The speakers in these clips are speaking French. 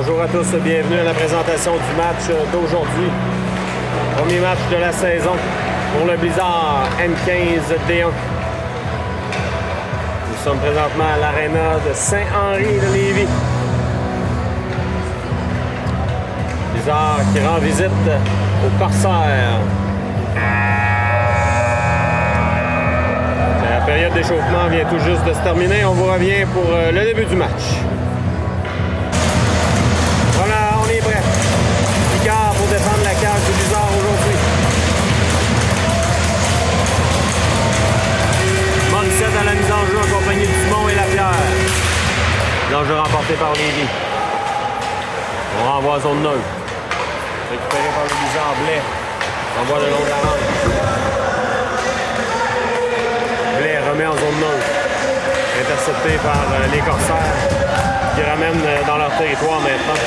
Bonjour à tous, bienvenue à la présentation du match d'aujourd'hui. Premier match de la saison pour le Blizzard N15D1. Nous sommes présentement à l'aréna de Saint-Henri de Lévis. Blizzard qui rend visite aux Corsaires. La période d'échauffement vient tout juste de se terminer. On vous revient pour le début du match. Voilà, on est prêt. Picard pour défendre la cage du Blizzard aujourd'hui. Morissette à la mise en jeu en compagnie du Dumont et Lapierre. Mise en jeu remporté par Lévis. On renvoie à zone neutre. Récupéré par le Blizzard. Blais. Envoie le long de la rampe. Blais remet en zone neutre. Intercepté par les Corsaires qui ramènent dans leur territoire maintenant.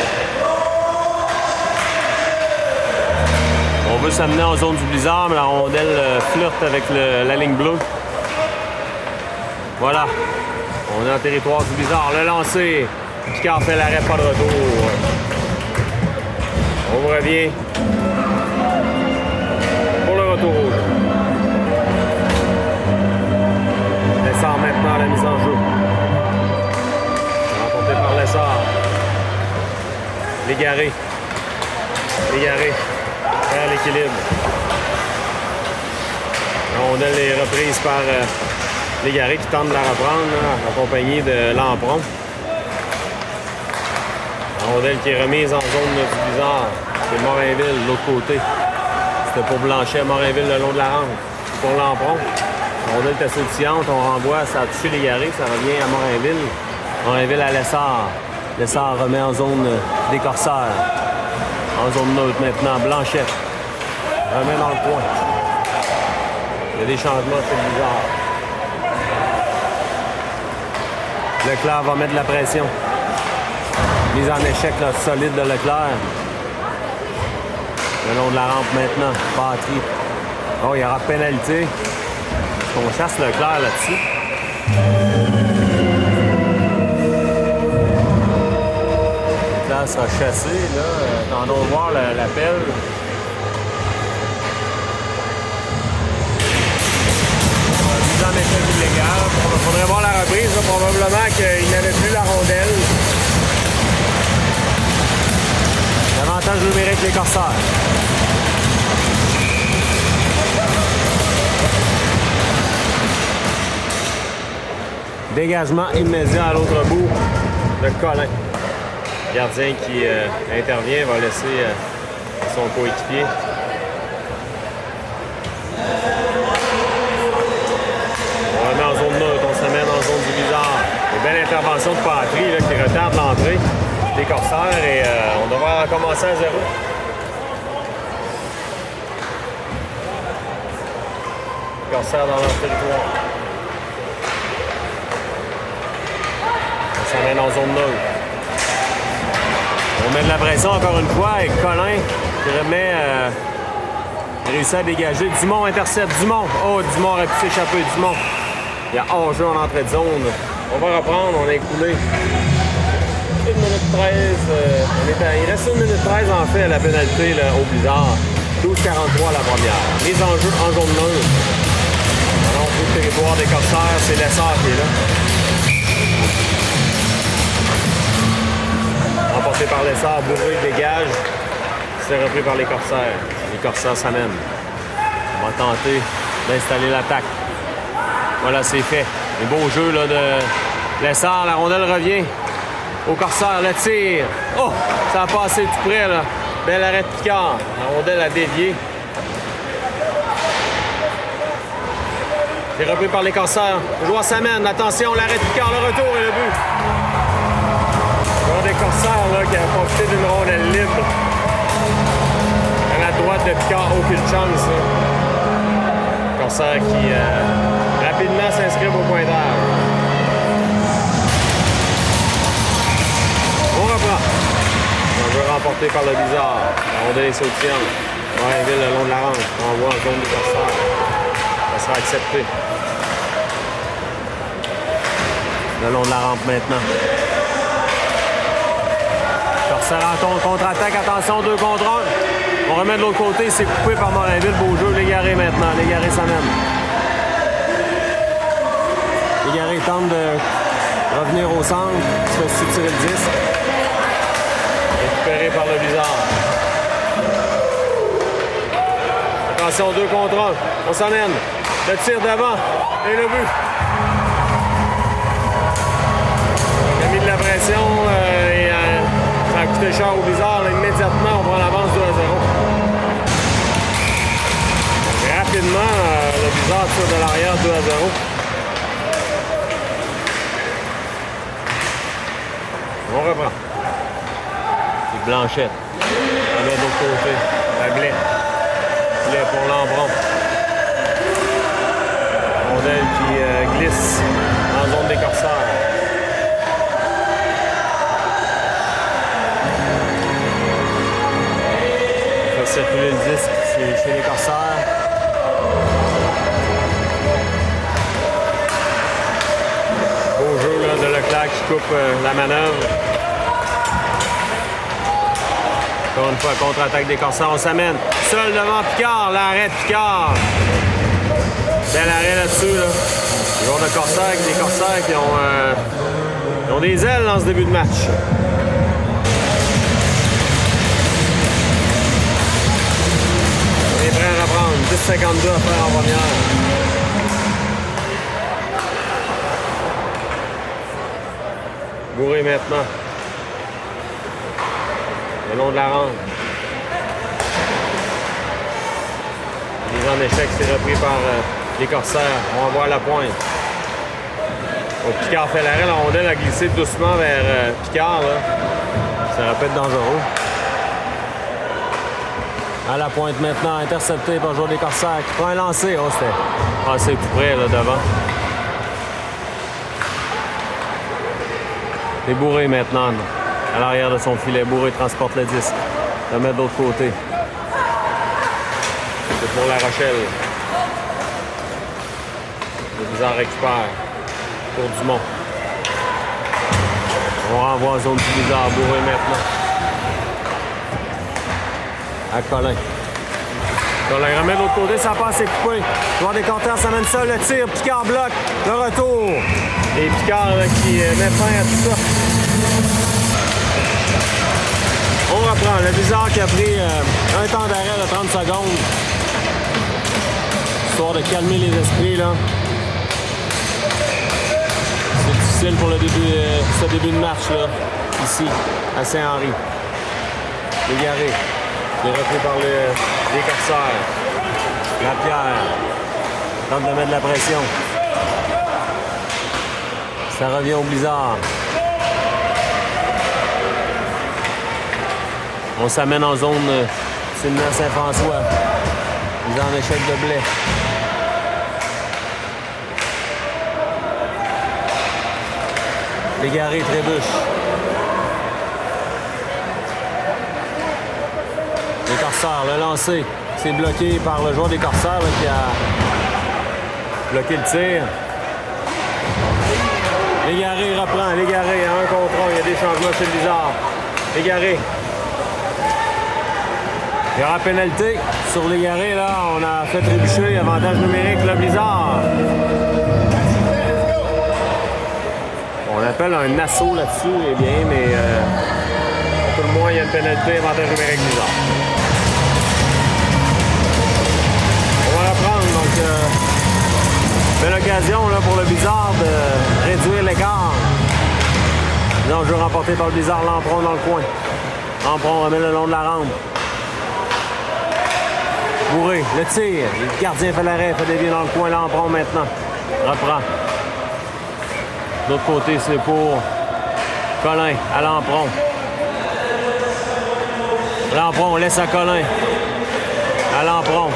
On veut s'amener en zone du Blizzard, mais la rondelle flirte avec la ligne bleue. Voilà. On est en territoire du Blizzard. Le lancer. Picard fait l'arrêt, pas de retour. On revient pour le retour rouge. Lessard maintenant à la mise en jeu. Remporté par Lessard. Légaré. Légaré. Vers l'équilibre. La rondelle est reprise par Légaré qui tente de la reprendre, là, accompagné de Lampron. La rondelle qui est remise en zone du Blizzard. C'est Morinville, de l'autre côté. C'était pour Blanchet, Morinville, le long de la rampe. Pour Lampron. La rondelle est assez sautillante. On renvoie, ça a touché Légaré, ça revient à Morinville. Morinville à Lessard. Lessard remet en zone des Corsaires. En zone neutre maintenant, Blanchet. Remet dans le coin. Il y a des changements chez le Blizzard. Leclerc va mettre de la pression. Mise en échec là, solide de Leclerc. Le long de la rampe maintenant. Patry. Oh, il y aura pénalité. On chasse Leclerc là-dessus. Leclerc sera chassé. Là. Attendons de voir l'appel. Mise en échec illégal. Il faudrait voir la reprise. Là, probablement qu'il n'avait plus la rondelle. L'avantage numérique des Corsaires. Dégagement immédiat à l'autre bout de Colin. Gardien qui intervient va laisser son coéquipier. On remet en zone neutre, on s'amène en zone du Blizzard. Une belle intervention de Patry là, qui retarde l'entrée des Corsaires et on devrait recommencer à 0. Corsaires dans leur territoire. On s'amène en zone neutre. On met de la pression encore une fois avec Colin qui remet, réussit à dégager. Dumont intercepte. Dumont. Oh, Dumont aurait pu s'échapper. Dumont. Il y a hors-jeu en entrée de zone. On va reprendre. On a écoulé 1 minute 13. Il reste 1 minute 13 en fait à la pénalité là, au Blizzard. 12-43 la première. Mise en jeu en zone neutre. Alors, tout le territoire des Corsaires, c'est Lessard qui est là. Emporté par Lessard, Bourré dégage. C'est repris par les Corsaires. Les Corsaires s'amènent. On va tenter d'installer l'attaque. Voilà, c'est fait. Un beau jeu là, de Lessard. La rondelle revient au Corsaire. Le tir. Oh! Ça a passé tout près. Là. Bel arrêt de Picard. La rondelle a dévié. C'est repris par les Corsaires. Le joueur s'amène. Attention, l'arrêt de Picard. Le retour et le but. Des Corsaires là, qui a profité d'une rondelle libre. À la droite de Picard, aucune chance. Là. Corsaires qui rapidement s'inscrivent au pointage. On reprend. On veut remporter par le Blizzard. La rondelle est sautillante. Morinville le long de la rampe. On voit en zone des Corsaires. Ça sera accepté. Le long de la rampe maintenant. Corsair en contre-attaque. Attention, 2 contre 1. On remet de l'autre côté. C'est coupé par Morinville. Beau jeu. Légaré maintenant. Légaré s'amène. Légaré tente de revenir au centre. Il se fait tirer le disque. Récupéré par le Blizzard. Attention, 2 contre 1. On s'amène. Le tir d'avant. Et le but. Il a mis de la pression et ça a coûté cher au Blizzard. Là, immédiatement, on prend l'avance 2 à 0. Et rapidement, le Blizzard tire de l'arrière 2 à 0. On reprend. C'est Blanchette. On a de l'autre côté. La Blais. Blais pour Lambron. Rondelle qui glisse en zone des Corsaires. On fait circuler le disque chez les Corsaires. Beau jeu là, de Leclerc qui coupe la manœuvre. Encore une fois, contre-attaque des Corsaires, on s'amène. Seul devant Picard, l'arrêt de Picard. Bel arrêt là-dessus, là. Les joueurs de Corsaires, des Corsaires qui ont des ailes dans ce début de match. On est prêt à reprendre. 10,52 à faire en première. Bourré maintenant. Le long de la rampe. Mise en échec, c'est repris par les Corsaires. On va voir la pointe. Donc, Picard fait l'arrêt. La rondelle a glissé doucement vers Picard. Là. Ça aurait pu être dangereux. À la pointe maintenant, intercepté par le joueur des Corsaires qui prend un lancer. Oh, c'est tout près là, devant. C'est Bourré maintenant. À l'arrière de son filet, Bourré transporte le disque. Le met de l'autre côté. C'est pour La Rochelle. Le Blizzard récupère. Pour Dumont. On renvoie en zone du Blizzard. Bourré maintenant. À Colin. Colin remet de l'autre côté, ça passe, c'est coupé. Le joueur des Corsaires s'amène seul, le tir. Picard bloque. Le retour. Et Picard là, qui met fin à tout ça. On reprend. Le Blizzard qui a pris un temps d'arrêt de 30 secondes. Histoire de calmer les esprits, là. C'est difficile pour ce début de match, là. Ici, à Saint-Henri. Légaré. Il est repris par les Corsaires. Lapierre. Tente de mettre de la pression. Ça revient au Blizzard. On s'amène en zone Séminaire Saint-François. Mise en échec de Blais. Légaré trébuche. Les Corsaires, le lancer. C'est bloqué par le joueur des Corsaires là, qui a bloqué le tir. Légaré reprend. Légaré à 1 contre 1. Il y a des changements chez le Blizzard. Légaré. Il y aura pénalité sur Légaré, là. On a fait trébucher, avantage numérique, le Blizzard. On appelle un assaut là-dessus, eh bien, mais à tout le moins, il y a une pénalité, avantage numérique Blizzard. On va reprendre, donc, belle occasion là, pour le Blizzard de réduire l'écart. Donc, jeu remporté par le Blizzard, Lampron dans le coin. Lampron remet le long de la rampe. Bourré, le tir. Le gardien fait l'arrêt, fait dévier dans le coin. Lampron maintenant. Reprend. De l'autre côté, c'est pour Colin à Lampron. Lampron laisse à Colin. À Lampron.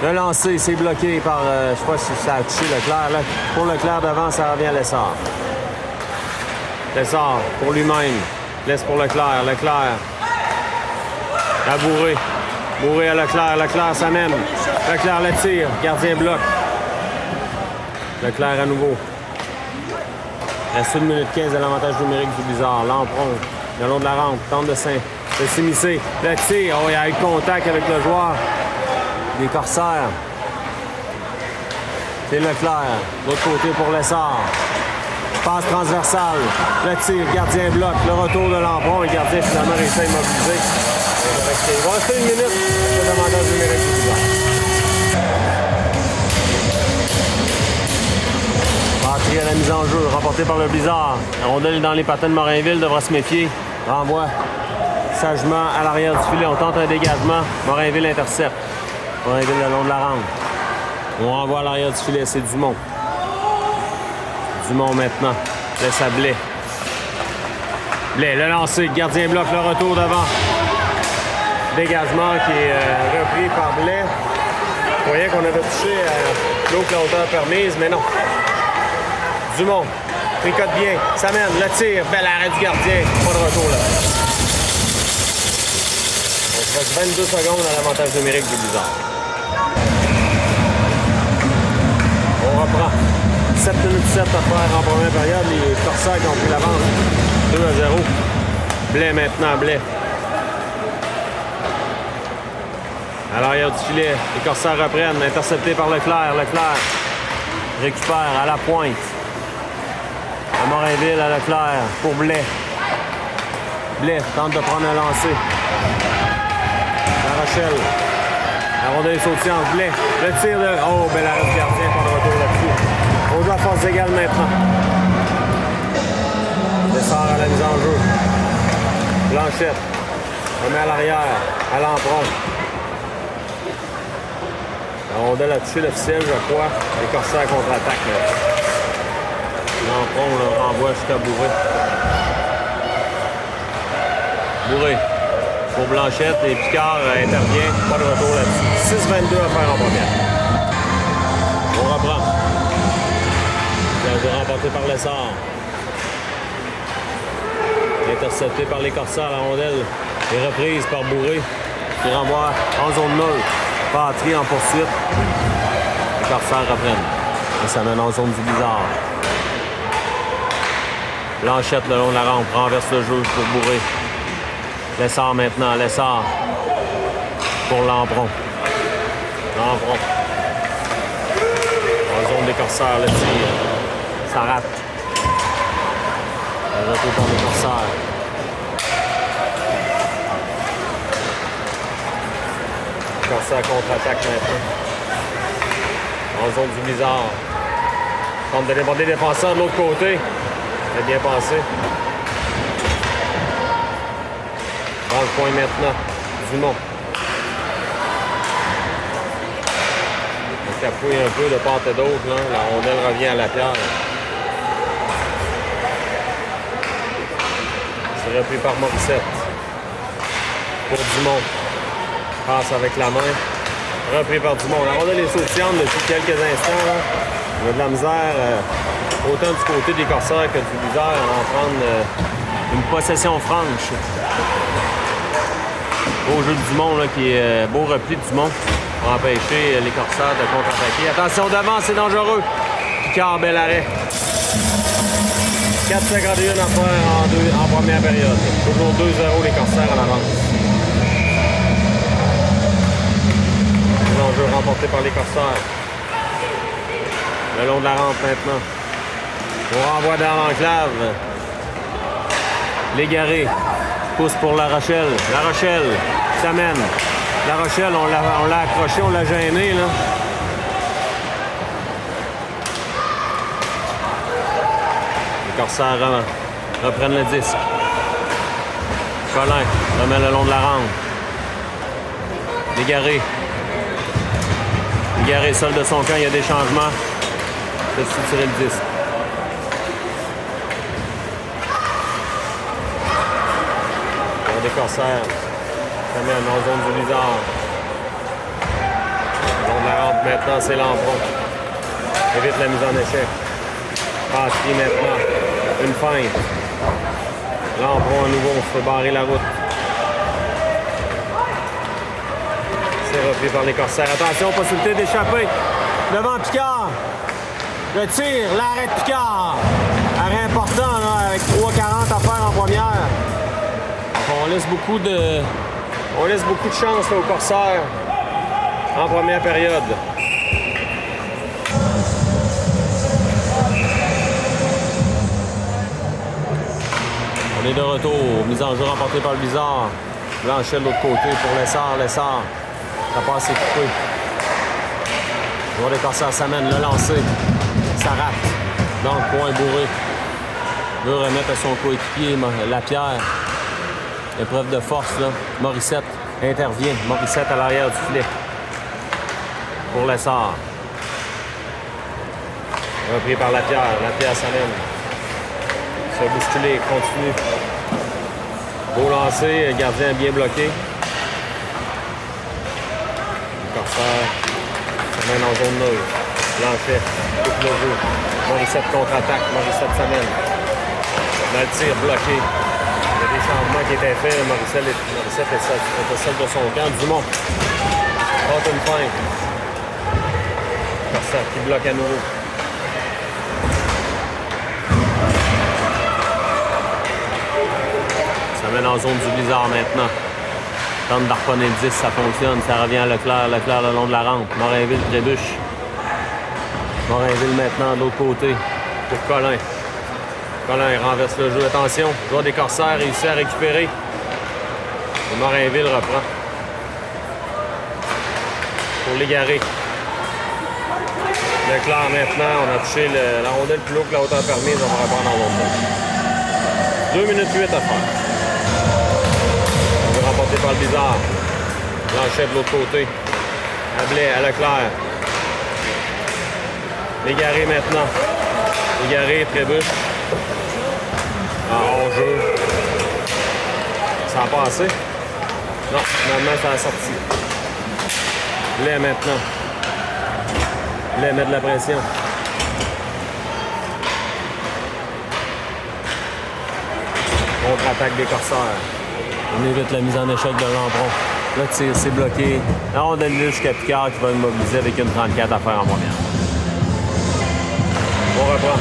Le lancer, c'est bloqué par... je sais pas si ça a touché Leclerc. Là. Pour Leclerc devant, ça revient à Lessard. Lessard pour lui-même. Laisse pour Leclerc. Leclerc. À Bourré. Bourré à Leclerc. Leclerc s'amène. Leclerc le tire. Gardien bloque. Leclerc à nouveau. Reste 1 minute 15 à l'avantage numérique du Blizzard. Lampron le long de la rampe. Tente de s'immiscer. Le tir. Oh, il y a eu contact avec le joueur des Corsaires. C'est Leclerc. De l'autre côté pour Lessard. Passe transversale. Le tir. Gardien bloc. Le retour de Lampron. Le gardien finalement réussit à immobiliser. Il va rester une minute. Le demandage numérique du Blizzard. Patrie à la mise en jeu. Remporté par le Blizzard. La rondelle dans les patins de Morainville. Devra se méfier. Renvoie sagement à l'arrière du filet. On tente un dégagement. Morainville intercepte. Morainville le long de la rampe. On renvoie à l'arrière du filet. C'est Dumont. Dumont maintenant. Laisse à Blais. Blais, le lancer. Gardien bloc. Le retour devant. Dégagement qui est repris par Blais. Vous voyez qu'on avait touché à l'eau que la hauteur permise, mais non. Dumont. Tricote bien. Ça mène. Le tir. Bel arrêt du gardien. Pas de retour là. On reste 22 secondes à l'avantage numérique du Blizzard. On reprend. 7 minutes 7 à faire en première période. Les Corsaires qui ont pris l'avance. 2-0. Blais maintenant. Blais. À l'arrière du filet. Les Corsaires reprennent. Intercepté par Leclerc. Leclerc récupère à la pointe. À Morainville, à Leclerc. Pour Blais. Blais tente de prendre un lancer. La Rochelle. La rondelle est sautée en Blais. Le tir de... Oh, bel arrêt du gardien. Pas de retour là-dessus. On joue à force égale maintenant. Lessard à la mise en jeu. Blanchette. Remet à l'arrière. À Lampron. La rondelle a touché l'officiel, je crois. Les Corsaires contre-attaque. Lampron le renvoie jusqu'à Bourré. Bourré. Pour Blanchette et Picard intervient. Pas de retour là-dessus. 6-22 à faire en première. On reprend. Gardien remporté par Lessard. Intercepté par les Corsaires. La rondelle est reprise par Bourré. Qui renvoie en zone neutre. Patrie en poursuite. Les Corsaires reprennent. Et ça mène en zone du Blizzard. Blanchette le long de la rampe. Renverse le jeu pour Bourré. Lessard maintenant. Lessard. Pour Lampron. Lampron. En zone des Corsaires, le tir. Ça rate. Le retour par les Corsaires. Corsaires contre-attaque maintenant. En zone du Blizzard. Tente de déborder les défenseurs de l'autre côté. C'est bien passé. Dans le point maintenant. Dumont. On capouille un peu de part et d'autre. La rondelle revient à la pierre. C'est repris par Morissette. Pour Dumont. Passe avec la main. Repris par Dumont. La rondelle est sautillante depuis quelques instants. Là. On a de la misère, autant du côté des Corsaires que du Blizzard, à en prendre une possession franche. Beau jeu de Dumont, là, qui est beau repli de Dumont pour empêcher les Corsaires de contre-attaquer. Attention devant, c'est dangereux. Picard, bel arrêt. 4,51 à faire en première période. Toujours 2-0 les Corsaires en avance. L'enjeu remporté par les Corsaires. Le long de la rampe maintenant. On renvoie dans l'enclave. Légaré. Pousse pour La Rochelle. La Rochelle s'amène. La Rochelle, on l'a accroché, on l'a gêné, là. Les Corsaires reprennent le disque. Collin remet le long de la rampe. Légaré. Légaré seul de son camp, il y a des changements. De tirer le disque. Des Corsaires. Ça mène en zone du Blizzard. Le long de la rampe maintenant, c'est Lampron. Évite la mise en échec. Patrie maintenant. Une feinte. Lampron à nouveau, on se fait barrer la route. C'est repris par les Corsaires. Attention, possibilité d'échapper. Devant Picard. Le tir, l'arrêt de Picard. Arrêt important là, avec 3,40 à faire en première. laisse beaucoup de chance là, aux Corsaires en première période. On est de retour. Mise en jeu remportée par le Blizzard. Blanchet de l'autre côté pour Lessard. Lessard. La passe est coupée. Le joueur des Corsaires s'amène. Le lancer. Ça rate. Dans le coin, Bourré. Veut remettre à son coéquipier Lapierre. Épreuve de force, là. Morissette intervient. Morissette à l'arrière du filet. Pour Lessard. Repris par Lapierre. Lapierre s'amène. Se bousculer, continue. Beau lancer, gardien bien bloqué. Le Corsaire s'amène en zone neutre. Blanchet, coupe le jeu. Morissette contre-attaque. Morissette s'amène. Le tir bloqué. Il y a des changements qui étaient faits. Morissette était seul de son camp. Dumont. Porte une feinte. Corsaire qui bloque à nouveau. Ça mène en zone du Blizzard maintenant. Tente d'harponner le 10, ça fonctionne. Ça revient à Leclerc. Leclerc le long de la rampe. Morinville trébuche. Morinville maintenant de l'autre côté pour Collin. Collin renverse le jeu. Attention, le joueur des Corsaires réussit à récupérer. Et Morinville reprend. Pour l'égarer. Leclerc maintenant. On a touché la rondelle plus haut que la hauteur permise. On va reprendre en zone 2 minutes 8 à faire. Remporté par le Blizzard. Blanchet de l'autre côté. Ablais à Leclerc. Légaré maintenant. Légaré, trébuche. En hors-jeu. Ça a passé. Non, finalement, ça a sorti. Blais maintenant. Blais met de la pression. Contre-attaque des Corsaires. On évite la mise en échec de Lampron. Le tir, c'est bloqué. Là, on donne jusqu'à Picard qui va immobiliser avec une 34 à faire en première. On reprend.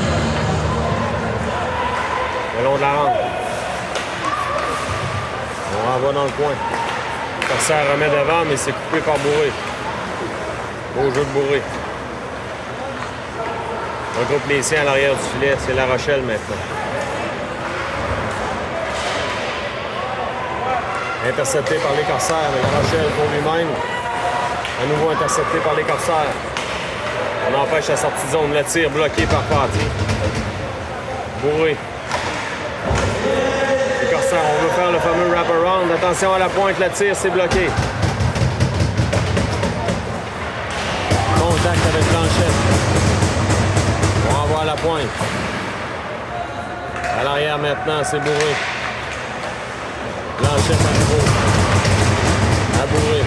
Le long de la rampe. On renvoie dans le coin. Corsaire remet devant, mais c'est coupé par Bourré. Beau jeu de Bourré. On regroupe les siens à l'arrière du filet. C'est La Rochelle maintenant. Intercepté par les Corsaires, mais La Rochelle pour lui-même. À nouveau intercepté par les Corsaires. On empêche la sortie de zone. Le tir bloqué par Paty. Bourré. Les Corsaires, on veut faire le fameux wrap-around. Attention à la pointe, le tir, c'est bloqué. Contact avec Blanchet. On renvoie à la pointe. À l'arrière maintenant, c'est Bourré. Blanchet à nouveau. À Bourré.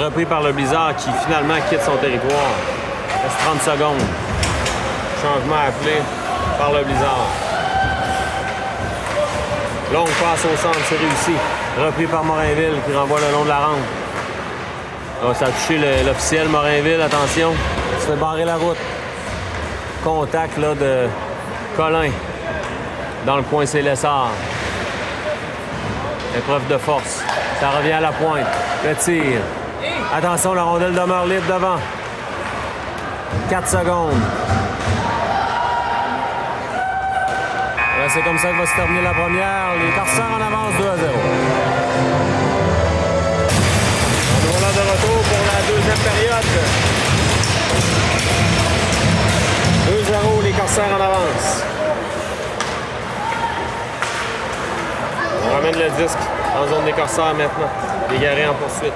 Repris par le Blizzard qui finalement quitte son territoire. Il reste 30 secondes. Changement appelé par le Blizzard. Longue passe au centre, c'est réussi. Repris par Morinville qui renvoie le long de la rampe. Oh, ça a touché l'officiel Morinville, attention. Il se fait barrer la route. Contact là, de Collin. Dans le coin, c'est Lessard. Épreuve de force. Ça revient à la pointe. Le tir. Attention, la rondelle demeure libre devant. 4 secondes. Là, c'est comme ça que va se terminer la première. Les Corsaires en avance 2-0. On est là de retour pour la deuxième période. 2-0, les Corsaires en avance. On ramène le disque en zone des Corsaires maintenant. Légaré en poursuite.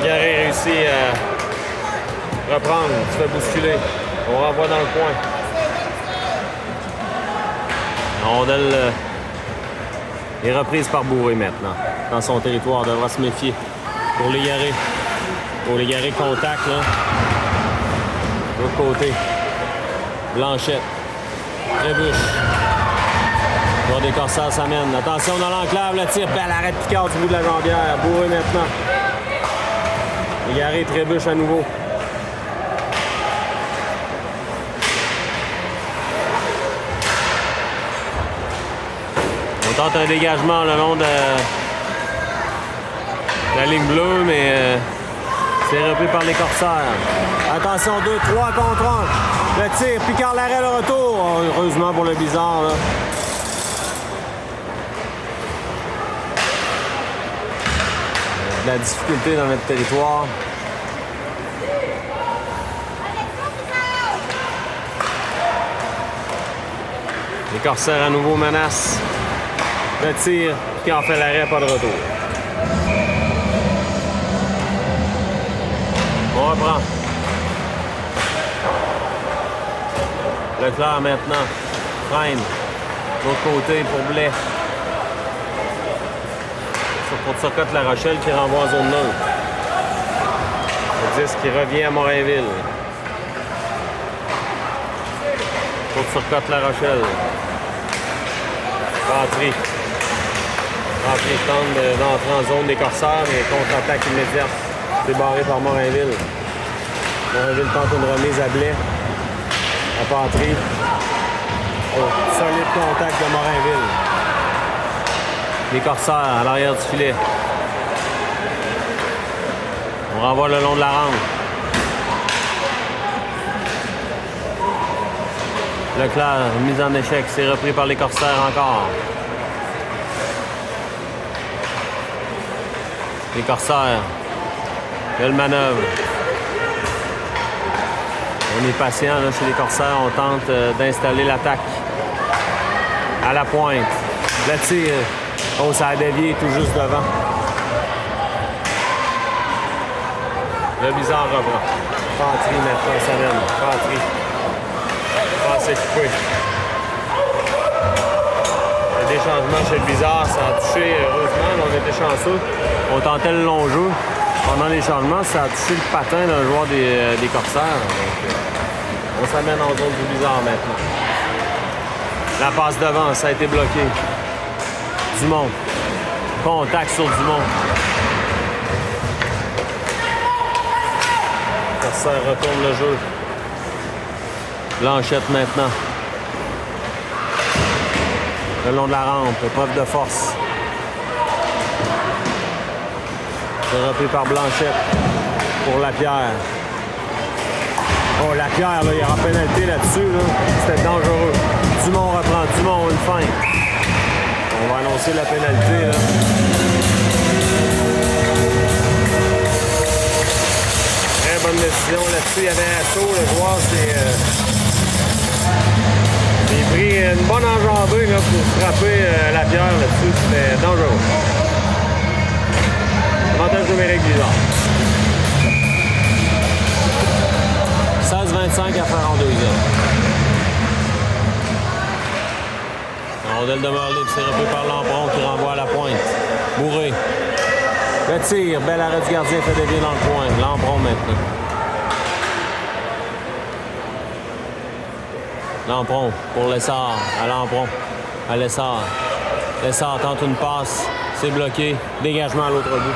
Légaré réussit à reprendre, se fait bousculer. On renvoie dans le coin. La rondelle est reprise par Bourré maintenant. Dans son territoire, devra se méfier. Pour Légaré. Pour Légaré, contact là. De l'autre côté. Blanchette. Trébuche. Le joueur des Corsaires s'amène. Attention dans l'enclave, le tir. Belle arrêt Picard du bout de la jambière. Bourré maintenant. Légaré, trébuche à nouveau. On tente un dégagement le long de la ligne bleue, mais c'est repris par les Corsaires. Attention, 2-3 contre 1. Le tir, Picard l'arrêt, le retour. Oh, heureusement pour le Blizzard, là. De la difficulté dans notre territoire. Les Corsaires à nouveau menacent. Le tir, qui en fait l'arrêt, pas de retour. On reprend. Leclerc maintenant. Freine. De l'autre côté pour Blais. Sur courte-circuit La Rochelle qui renvoie en zone neutre. Le 10 qui revient à Morinville. Courte-circuit La Rochelle. Patry. Patry tente d'entrer en zone des Corsaires, mais contre-attaque immédiate. C'est barré par Morinville. Morinville tente une remise à Blais. À Patry. Oh, solide contact de Morinville. Les Corsaires à l'arrière du filet. On renvoie le long de la rampe. Leclerc, mise en échec, c'est repris par les Corsaires encore. Les Corsaires. Belle manœuvre. On est patient là, chez les Corsaires. On tente d'installer l'attaque. À la pointe. Le tir. Oh, ça a dévié tout juste devant. Le Blizzard reprend. Patry maintenant, ça mène. Patry. C'est coupé. Il y a des changements chez le Blizzard, ça a touché, heureusement, on était chanceux. On tentait le long jeu. Pendant les changements, ça a touché le patin d'un joueur des Corsaires. Donc, on s'amène en zone du Blizzard maintenant. La passe devant, ça a été bloqué. Dumont. Contact sur Dumont. Corsaire retourne le jeu. Blanchette maintenant. Le long de la rampe, épreuve de force. C'est repris par Blanchette pour Lapierre. Oh, Lapierre, là, il y aura pénalité là-dessus. Là. C'était dangereux. Dumont reprend. Dumont, une fin. On va annoncer la pénalité. Là. Très bonne décision là-dessus. Il y avait un saut. Le joueur, j'ai pris une bonne enjambée là, pour frapper Lapierre là-dessus. C'était dangereux. Avantage numérique Blizzard. 16-25 à faire en deuxième. La rondelle demeure libre, c'est repris par Lampron qui renvoie à la pointe. Bourré. Le tir, bel arrêt du gardien fait dévier dans le coin. Lampron maintenant. Lampron pour Lessard, à Lampron, à Lessard. Lessard tente une passe, c'est bloqué. Dégagement à l'autre bout.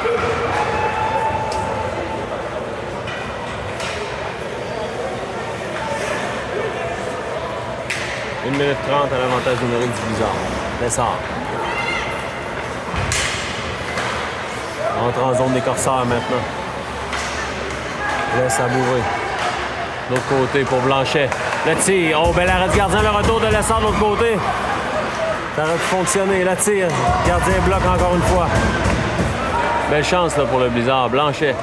« 1 minute 30 à l'avantage numérique du Blizzard. Lessard. Entre en zone des Corsaires maintenant. Laisse à Bourré. De l'autre côté pour Blanchet. Le tir. Oh, bel arrêt de gardien. Le retour de Lessard de l'autre côté. Ça aurait pu fonctionner. Le tir. Gardien bloque encore une fois. Belle chance là, pour le Blizzard. Blanchet.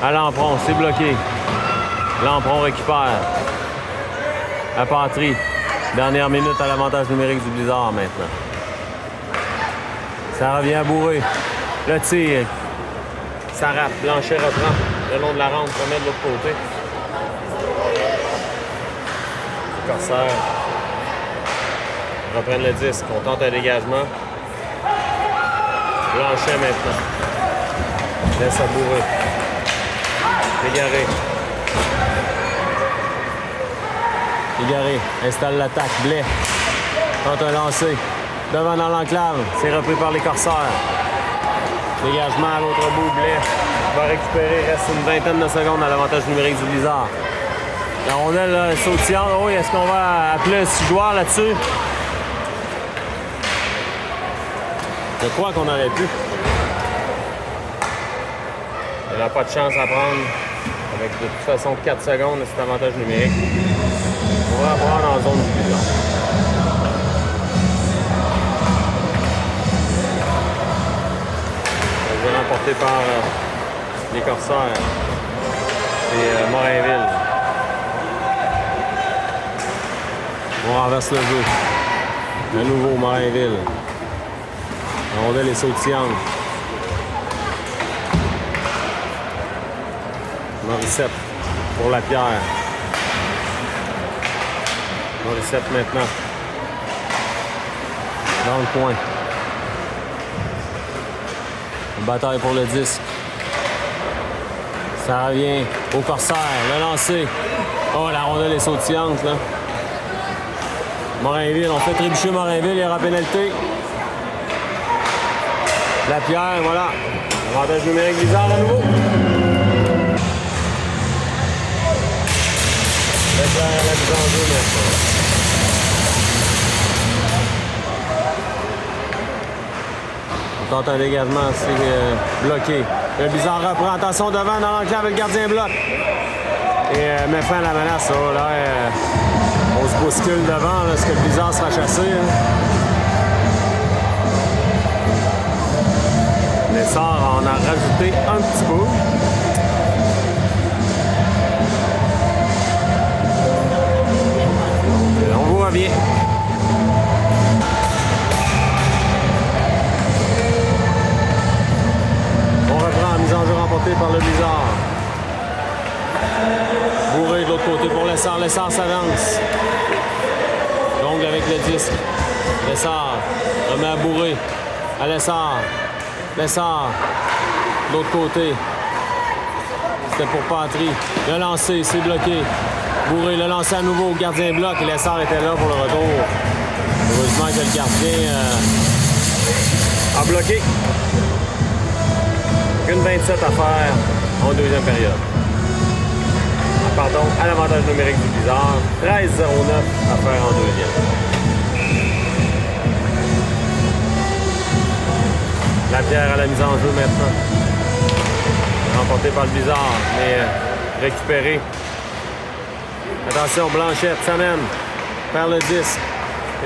À Lampron. C'est bloqué. Lampron récupère. À Patry. Dernière minute à l'avantage numérique du Blizzard maintenant. Ça revient à Bourré. Le tir. Ça rate. Blanchet reprend. Le long de la rampe. Remet de l'autre côté. Corsaire reprennent le disque. On tente un dégagement. Blanchet maintenant. Laisse à Bourré. Égaré. Égaré. Installe l'attaque. Blais. Tente un lancer. Devant dans l'enclave. C'est repris par les Corsaires. Dégagement à l'autre bout. Blais va récupérer. Reste une vingtaine de secondes à l'avantage numérique du Blizzard. La rondelle sautillante. Oui, est-ce qu'on va appeler un 6 joueurs là-dessus? Je crois qu'on aurait pu. Il n'a pas de chance à prendre. Avec de toute façon 4 secondes, cet avantage numérique. On va voir dans la zone du bison. Je vais remporté par les Corsaires. C'est Morinville. On renverse le jeu. De nouveau Morinville. La rondelle est sautillante. Morissette pour Lapierre. Morissette maintenant. Dans le coin. Une bataille pour le disque. Ça revient au Corsaire. Le lancer. Oh, la rondelle est sautillante, là. Morinville, on fait trébucher Morinville. Il y aura pénalité. Lapierre, voilà. Avantage numérique bizarre à nouveau. Lapierre à la mise en jeu maintenant. On tente un dégagement, c'est bloqué. Le bizarre reprend. Attention devant dans l'enclave, le gardien bloque. Et met fin à la menace. Oh, là, on se bouscule devant. Est-ce que le bizarre sera chassé? Lessard en a rajouté un petit peu. Et on voit bien. On reprend la mise en jeu remportée par le bizarre. Bourré de l'autre côté pour Lessard. Lessard s'avance. Donc avec le disque. Lessard remet à Bourré. À Lessard. Lessard. De l'autre côté. C'était pour Patry. Le lancer, c'est bloqué. Bourré le lancer à nouveau. Gardien bloc. Et Lessard était là pour le retour. Heureusement que le gardien a bloqué. Une 27 à faire en deuxième période. Pardon, à l'avantage numérique du bizarre. 13,09 à faire en deuxième. Lapierre à la mise en jeu maintenant. Remporté par le bizarre, mais récupéré. Attention, Blanchette s'amène. Perd le disque.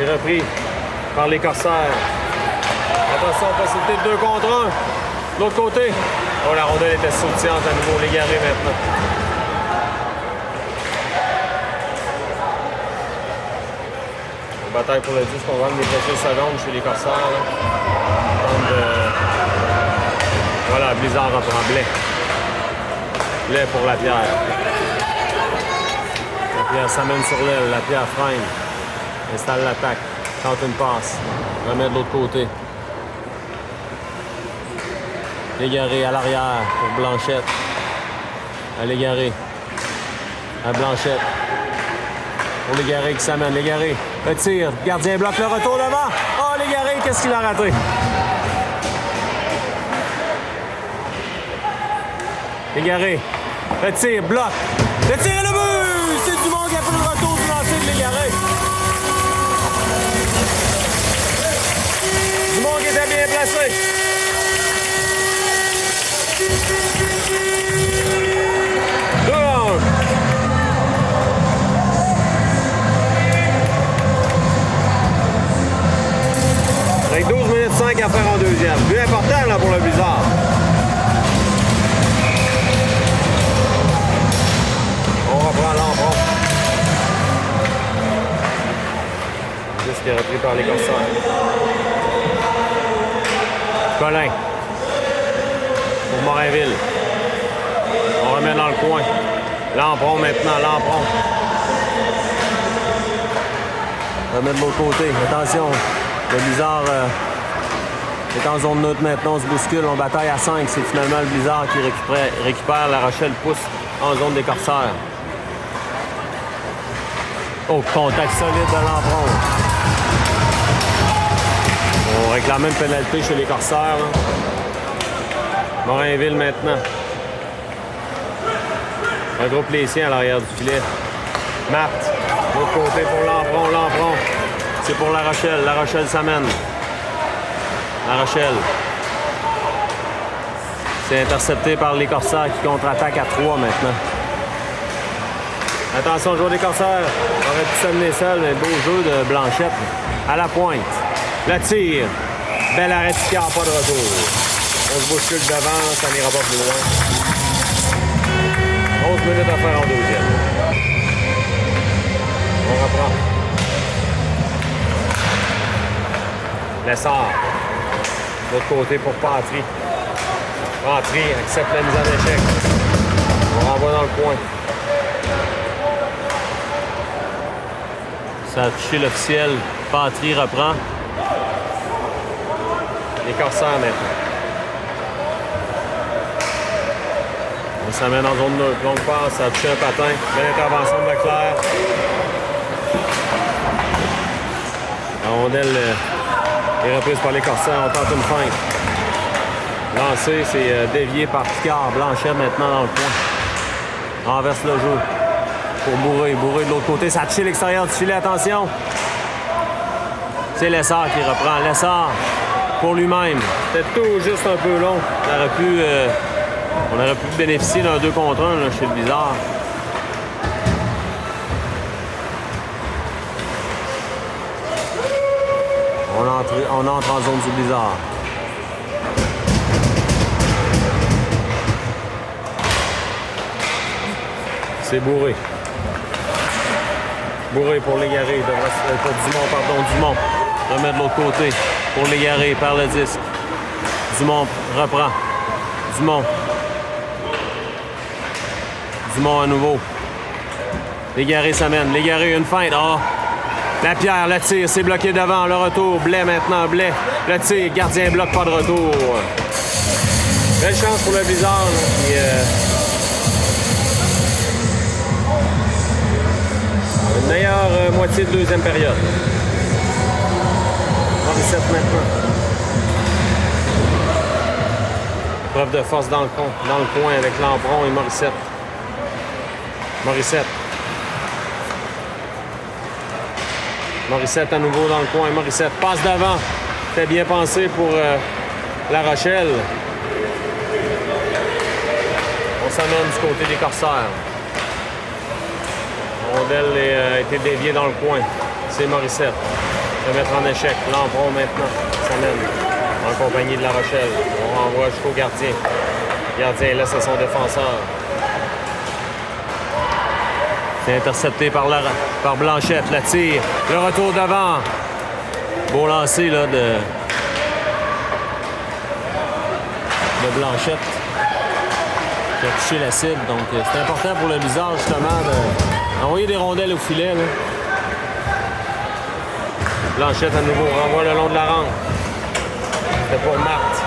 Et repris par les Corsaires. Attention, possibilité de 2 contre 1. De l'autre côté. Oh, la rondelle était sautillante à nouveau. Légaré maintenant. Bataille pour le disque, on va vendre des précieuses secondes chez les Corsaires. Voilà, Blizzard reprend Blais. Blais pour Lapierre. Lapierre s'amène sur l'aile. Lapierre freine. Installe l'attaque. Tente une passe. Remet de l'autre côté. Légaré à l'arrière pour Blanchette. À Légaré. À Blanchette. Pour Légaré qui s'amène. Légaré retire. Gardien bloque le retour devant. Oh, Légaré, qu'est-ce qu'il a raté? Légaré retire, bloque. Retire le but! C'est Dumont qui a pris le retour du lancer de Légaré. Dumont qui était bien placé. Avec 12 minutes 5 à faire en deuxième. But important là, pour le bizarre. On reprend l'emprunt. Juste qui est repris par les Corsaires. Colin. Pour Morinville. On remet dans le coin. L'emprunt maintenant, l'emprunt. On remet de l'autre côté. Attention. Le Blizzard est en zone neutre maintenant, on se bouscule, on bataille à 5. C'est finalement le Blizzard qui récupère La Rochelle pousse en zone des Corsaires. Oh, contact solide de l'emprunt. On réclame une pénalité chez les Corsaires. Là. Morinville maintenant. Regroupe les siens à l'arrière du filet. Marthe, de l'autre côté pour l'emprunt. C'est pour La Rochelle. La Rochelle s'amène. La Rochelle. C'est intercepté par les Corsaires qui contre-attaquent à 3 maintenant. Attention, joueur des Corsaires. On aurait pu s'amener seul, mais beau jeu de Blanchette. À la pointe. Le tir. Bel arrêt de Picard, pas de retour. On se bouscule devant, ça n'ira pas plus loin. 11 minutes à faire en deuxième. On reprend. Lessard. De l'autre côté pour Patry. Patry accepte la mise en échec. On renvoie dans le coin. Ça a touché l'officiel. Patry reprend. Les Corsaires maintenant. On s'amène en zone neutre. Longue passe, ça a touché un patin. Belle intervention de Leclerc. La rondelle est reprise par les Corsaires. On tente une feinte. Lancé, c'est dévié par Picard. Blanchette maintenant dans le coin. Renverse le jeu. Pour Bourré. Bourré de l'autre côté. Ça a touché l'extérieur du filet. Attention. C'est Lessard qui reprend. Lessard pour lui-même. C'était tout juste un peu long. On aurait pu bénéficier d'un 2 contre 1 là, chez le Blizzard. On entre en zone du Blizzard. C'est Bourré. Bourré pour l'égarer. Pour Dumont, pardon, Dumont. Remet de l'autre côté pour l'égarer par le disque. Dumont reprend. Dumont. Dumont à nouveau. Légaré s'amène. Légaré, une feinte. Oh. La pierre, le tir, c'est bloqué devant. Le retour, Blais maintenant, Blais. Le tir, gardien bloque, pas de retour. Belle chance pour le Blizzard. Une meilleure moitié de deuxième période. Morissette maintenant. Preuve de force dans le coin avec Lampron et Morissette. Morissette. Morissette à nouveau dans le coin. Morissette passe devant. C'était bien pensé pour La Rochelle. On s'amène du côté des Corsaires. La rondelle a été déviée dans le coin. C'est Morissette. Se mettre en échec. Lampron maintenant s'amène en compagnie de La Rochelle. On renvoie jusqu'au gardien. Le gardien laisse à son défenseur. C'est intercepté par Blanchette. La tire. Le retour devant. Beau lancer là, de Blanchette qui a touché la cible. Donc c'est important pour le Blizzard justement d'envoyer des rondelles au filet. Là. Blanchette à nouveau renvoie le long de la rampe. C'était pour Marthe.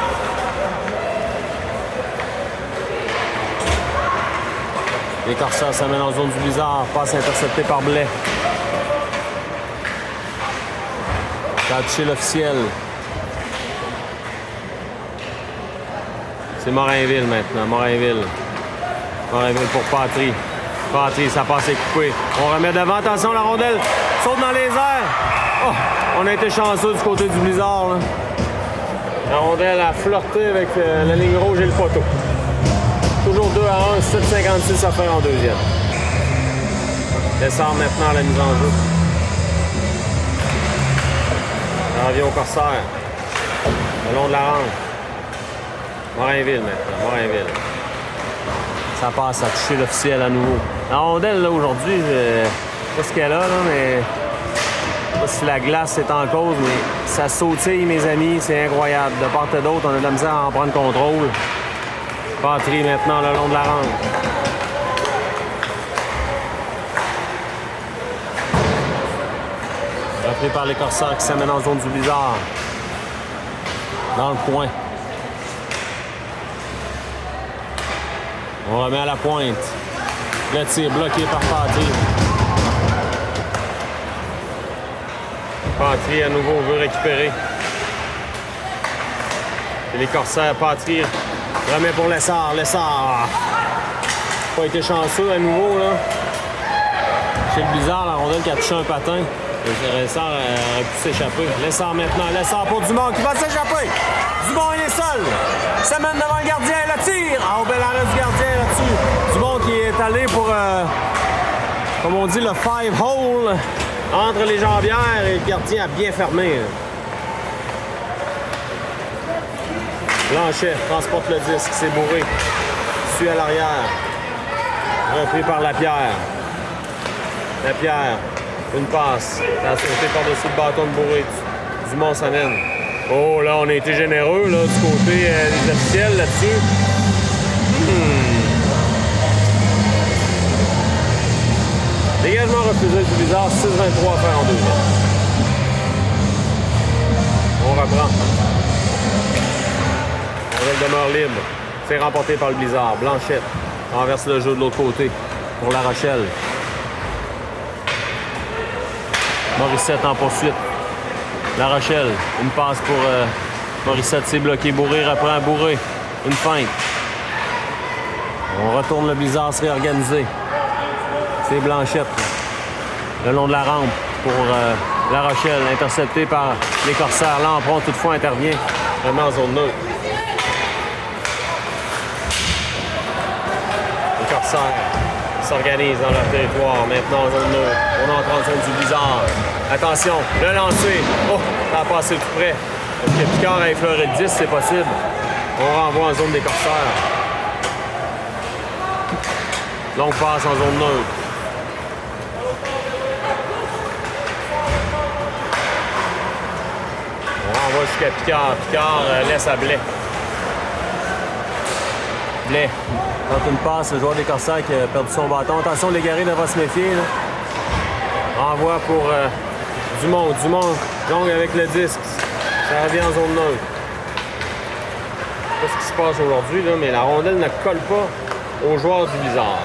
Les Corsaires s'amènent en zone du Blizzard. Passe interceptée par Blais. Ça a touché l'officiel. C'est Morinville maintenant. Morinville pour Patry. Patry, ça passe est coupé. On remet devant. Attention, la rondelle saute dans les airs. Oh, on a été chanceux du côté du Blizzard. Là. La rondelle a flirté avec la ligne rouge et le poteau. Toujours 2 à 1, 7,56 à faire en deuxième. Descend maintenant la mise en jeu. On revient au Corsaire. Le long de la rampe. Morinville maintenant. Morinville. Ça passe à toucher l'officiel à nouveau. La rondelle, là, aujourd'hui, je sais pas ce qu'elle a, là, mais je sais pas si la glace est en cause, mais ça sautille, mes amis. C'est incroyable. De part et d'autre, on a de la misère à en prendre contrôle. Patry maintenant le long de la rampe. Repris par les Corsaires qui s'amènent en zone du Blizzard. Dans le coin. On remet à la pointe. Le tir bloqué par Patry. Patry à nouveau veut récupérer. Et les Corsaires, Patry remet pour Lessard. Lessard. Pas été chanceux à nouveau, là. Chez le Blizzard, la rondelle qui a touché un patin. Le Lessard aurait pu s'échapper. Lessard maintenant. Lessard pour Dumont qui va s'échapper. Dumont, il est seul. S'amène devant le gardien. Le tire. Ah, bel arrêt du gardien là-dessus. Dumont qui est allé pour, comme on dit, le 5 hole entre les jambières et le gardien a bien fermé. Blanchet transporte le disque. C'est bourré. Suit à l'arrière. Repris par Lapierre. Lapierre. Une passe. Ça a sauté par-dessus le bâton de Bourré. Dumont s'amène. Oh, là, on a été généreux là, du côté des officiels là-dessus. Dégagement refusé du Blizzard. 6-23 à faire en deuxième. On reprend. Elle demeure libre. C'est remporté par le Blizzard. Blanchette renverse le jeu de l'autre côté pour La Rochelle. Morissette en poursuite. La Rochelle, une passe pour Morissette, c'est bloqué. Bourré reprend Bourré. Une feinte. On retourne le Blizzard se réorganiser. C'est Blanchette. Le long de la rampe pour La Rochelle, intercepté par les Corsaires. Lampron, toutefois, intervient vraiment en zone neutre. Les Corsaires s'organisent dans leur territoire, maintenant en zone neutre. On entre en zone du Blizzard. Attention, le lancer. Oh, ça a passé tout près. Est-ce que Picard a effleuré le 10? C'est possible. On renvoie en zone des Corsaires. Longue passe en zone neutre. On renvoie jusqu'à Picard. Picard laisse à Blais. Blais. Quand une passe, le joueur des Corsaires qui a perdu son bâton. Attention, Légaré devra se méfier. Là. Renvoi pour Dumont. Dumont jongle avec le disque. Ça revient en zone neutre. Je sais pas ce qui se passe aujourd'hui, là, mais la rondelle ne colle pas aux joueurs du Blizzard.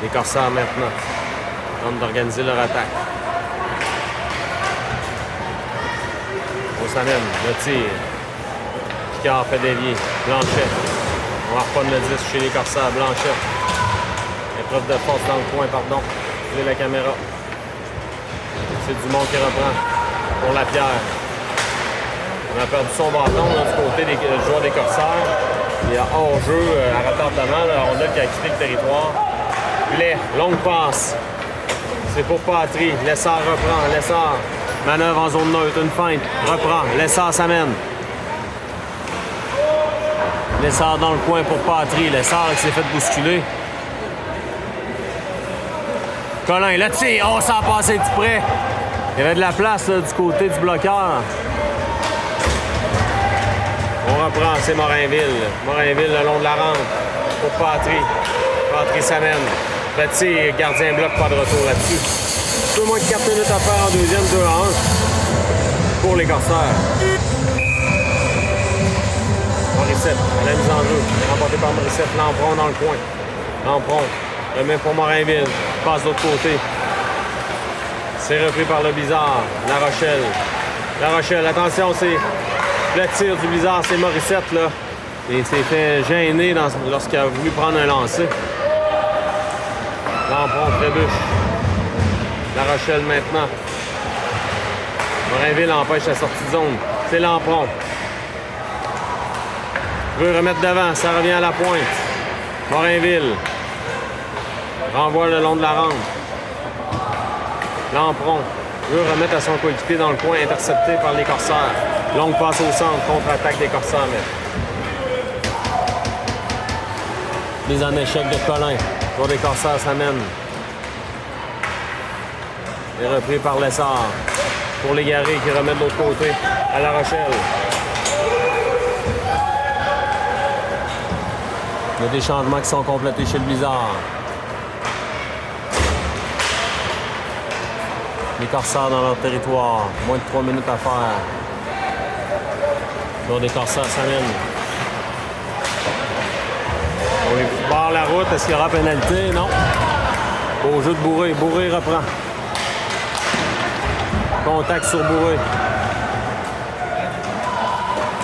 Les Corsaires maintenant tentent d'organiser leur attaque. On s'amène, le tir. Picard fait dévier. Blanchet. On va reprendre le disque chez les Corsaires. Blanchet. Épreuve de force dans le coin, pardon. Vous la caméra. C'est Dumont qui reprend pour Lapierre. On a perdu son bâton là, du côté des joueurs des Corsaires. Il y a hors-jeu à retardement. La rondelle qui a quitté le territoire. Blais, longue passe. C'est pour Patry. Lessard reprend. Lessard. Manœuvre en zone neutre. Une feinte. Reprend. Lessard s'amène. Lessard dans le coin pour Patry. Lessard qui s'est fait bousculer. Collin, le tir. Oh, ça a passé tout près. Il y avait de la place là, du côté du bloqueur. On reprend, c'est Morinville. Morinville le long de la rampe pour Patry. Patry s'amène. Le tir, gardien bloc, pas de retour là-dessus. Un peu moins de 4 minutes à faire en deuxième, 2-1 pour les Corsaires. Morissette, la mise en jeu. Remporté par Morissette. Lampron dans le coin. Lampron. Remet pour Morinville. Passe de l'autre côté. C'est repris par le Blizzard. La Rochelle. La Rochelle, attention, c'est le tir du Blizzard. C'est Morissette, là. Il s'est fait gêner lorsqu'il a voulu prendre un lancer. Lampron trébuche. La Rochelle maintenant. Morinville empêche la sortie de zone. C'est Lampron. Veut remettre devant. Ça revient à la pointe. Morinville. Renvoie le long de la rampe. Lampron veut remettre à son coéquipier dans le coin, intercepté par les Corsaires. Longue passe au centre, contre-attaque des Corsaires. Mise en échec de Collin. Pour des Corsaires s'amène. Et repris par Lessard. Pour Légaré qui remet de l'autre côté à La Rochelle. Il y a des changements qui sont complétés chez le Blizzard. Les Corsaires dans leur territoire. Moins de 3 minutes à faire. Bon, des Corsaires s'amènent. On les barre la route. Est-ce qu'il y aura pénalité? Non. Beau jeu de Bourré. Bourré reprend. Contact sur Bourré.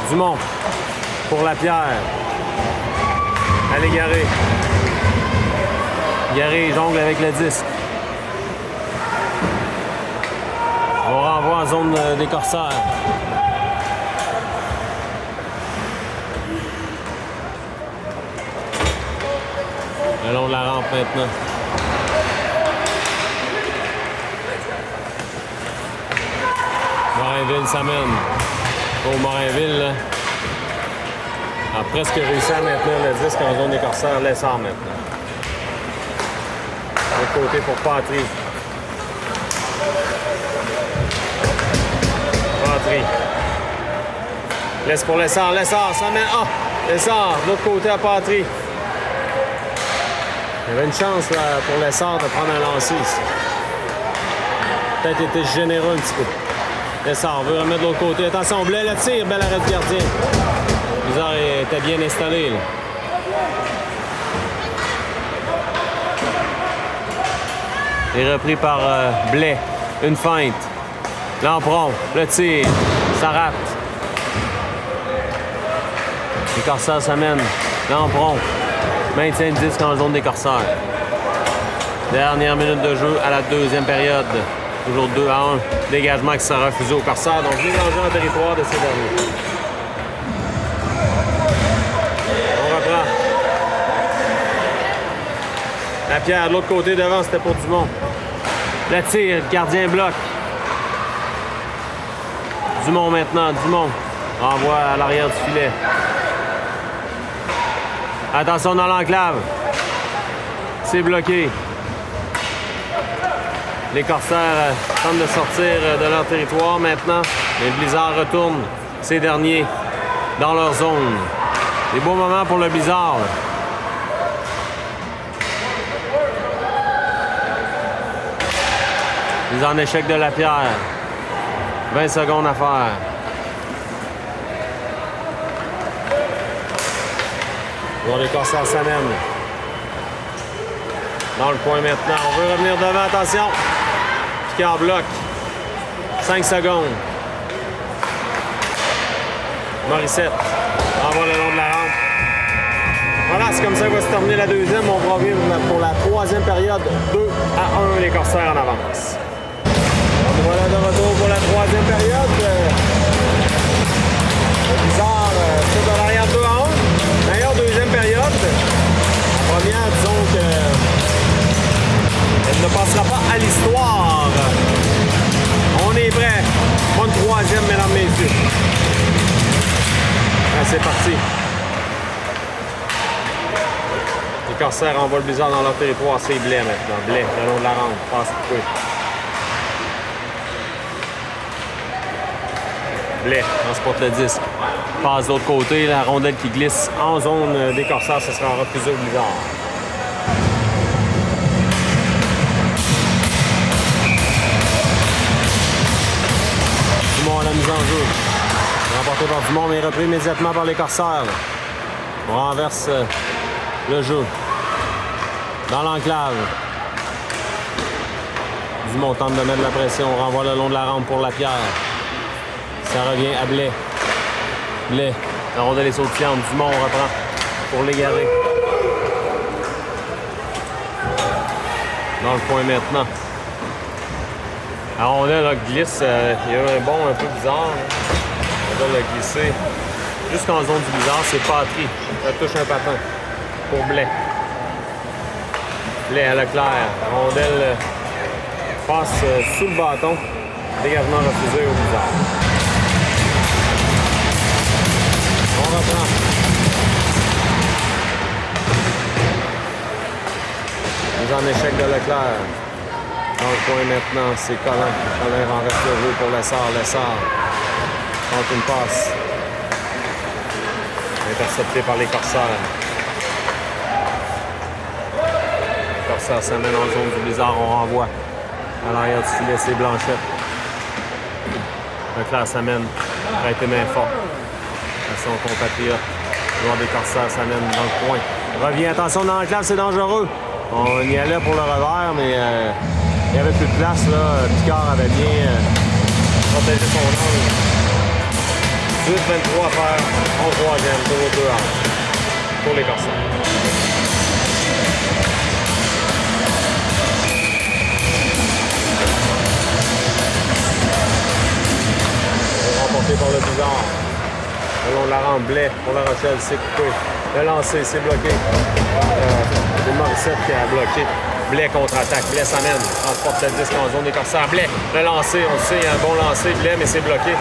Dumont pour Lapierre. Allez, Garé. Garé jongle avec le disque. On renvoie en zone des corsaires. Le long de la rampe maintenant. Morinville s'amène. Pour Morinville, là, a presque réussi à maintenir le disque en zone des corsaires. Lessard maintenant. De l'autre côté pour Patry. Patry. Laisse pour Lessard. Lessard s'amène. Ah! Lessard, de l'autre côté à Patry. Il y avait une chance là, pour Lessard de prendre un lancer ici. Peut-être été généreux un petit peu. Lessard veut remettre de l'autre côté. Attention, Blais le tire. Bel arrêt de gardien. Bizarre était bien installé. Là. Et repris par Blais. Une feinte. Lampron. Le tir. Ça rate. Les corsaires s'amènent. Lampron. Maintient le disque en zone des corsaires. Dernière minute de jeu à la deuxième période. Toujours 2-1. Dégagement qui sera refusé aux corsaires. Donc, mélanger en territoire de ces derniers. On reprend. La pierre de l'autre côté devant, c'était pour Dumont. Le tir, gardien bloc. Dumont maintenant. Dumont envoie à l'arrière du filet. Attention dans l'enclave. C'est bloqué. Les corsaires tentent de sortir de leur territoire maintenant. Les blizzards retournent ces derniers dans leur zone. Des beaux moments pour le blizzard. Mise en échec de la pierre. 20 secondes à faire. Bon, les corsaires s'amènent. Dans le coin maintenant. On veut revenir devant. Attention. Picard bloc. 5 secondes. Morissette envoie le long de la rampe. Voilà, c'est comme ça que va se terminer la deuxième. On va vivre pour la troisième période. 2-1, les corsaires en avance. Donc voilà de retour pour la troisième période. Bizarre, c'est de l'arrière 2-1. D'ailleurs, deuxième période. La première, disons que elle ne passera pas à l'histoire. On est prêt. Pas une troisième, mesdames, messieurs. C'est parti. Les corsaires envoient le blizzard dans leur territoire. C'est Blais maintenant. Blais, le long de la rampe. Passe peu. Blais transporte le disque. Passe de l'autre côté. La rondelle qui glisse en zone des corsaires. Ce sera refusé au blizzard. Dumont à la mise en jeu. Remporté par Dumont, mais repris immédiatement par les corsaires. On renverse le jeu. Dans l'enclave. Dumont tente de mettre la pression. On renvoie le long de la rampe pour la pierre. Ça revient à Blais. Blais. La rondelle est sautillante. Dumont reprend pour l'égarer. Dans le coin maintenant. La rondelle là, glisse. Il y a un bond un peu bizarre. On va le glisser jusqu'en zone du blizzard. C'est Patry. Ça touche un patin pour Blais. Blais à Leclerc. La rondelle passe sous le bâton. Dégagement refusé au blizzard. On reprend. Mise en échec de Leclerc. Dans le coin maintenant, c'est Collin. Collin renverse le jeu pour Lessard. Lessard tente une passe. Intercepté par les corsaires. Les corsaires s'amènent en zone du blizzard. On renvoie à l'arrière du filet. C'est Blanchette. Leclerc s'amène. Arrêté main forte. À son compatriote. Le joueur des corsaires s'amène dans le coin. Revient. Attention dans l'enclave, c'est dangereux. On y allait pour le revers, mais il n'y avait plus de place. Là. Picard avait bien protégé son angle. 18-23 à faire. 11 troisième, 0-2 pour les corsaires. centre, Blais pour La Rochelle, c'est coupé. Le lancer, c'est bloqué. C'est Morissette qui a bloqué. Blais contre-attaque. Blais s'amène. Transporte le disque en zone des corsaires. Blais, le lancer, on le sait, il y a un bon lancer. Blais, mais c'est bloqué.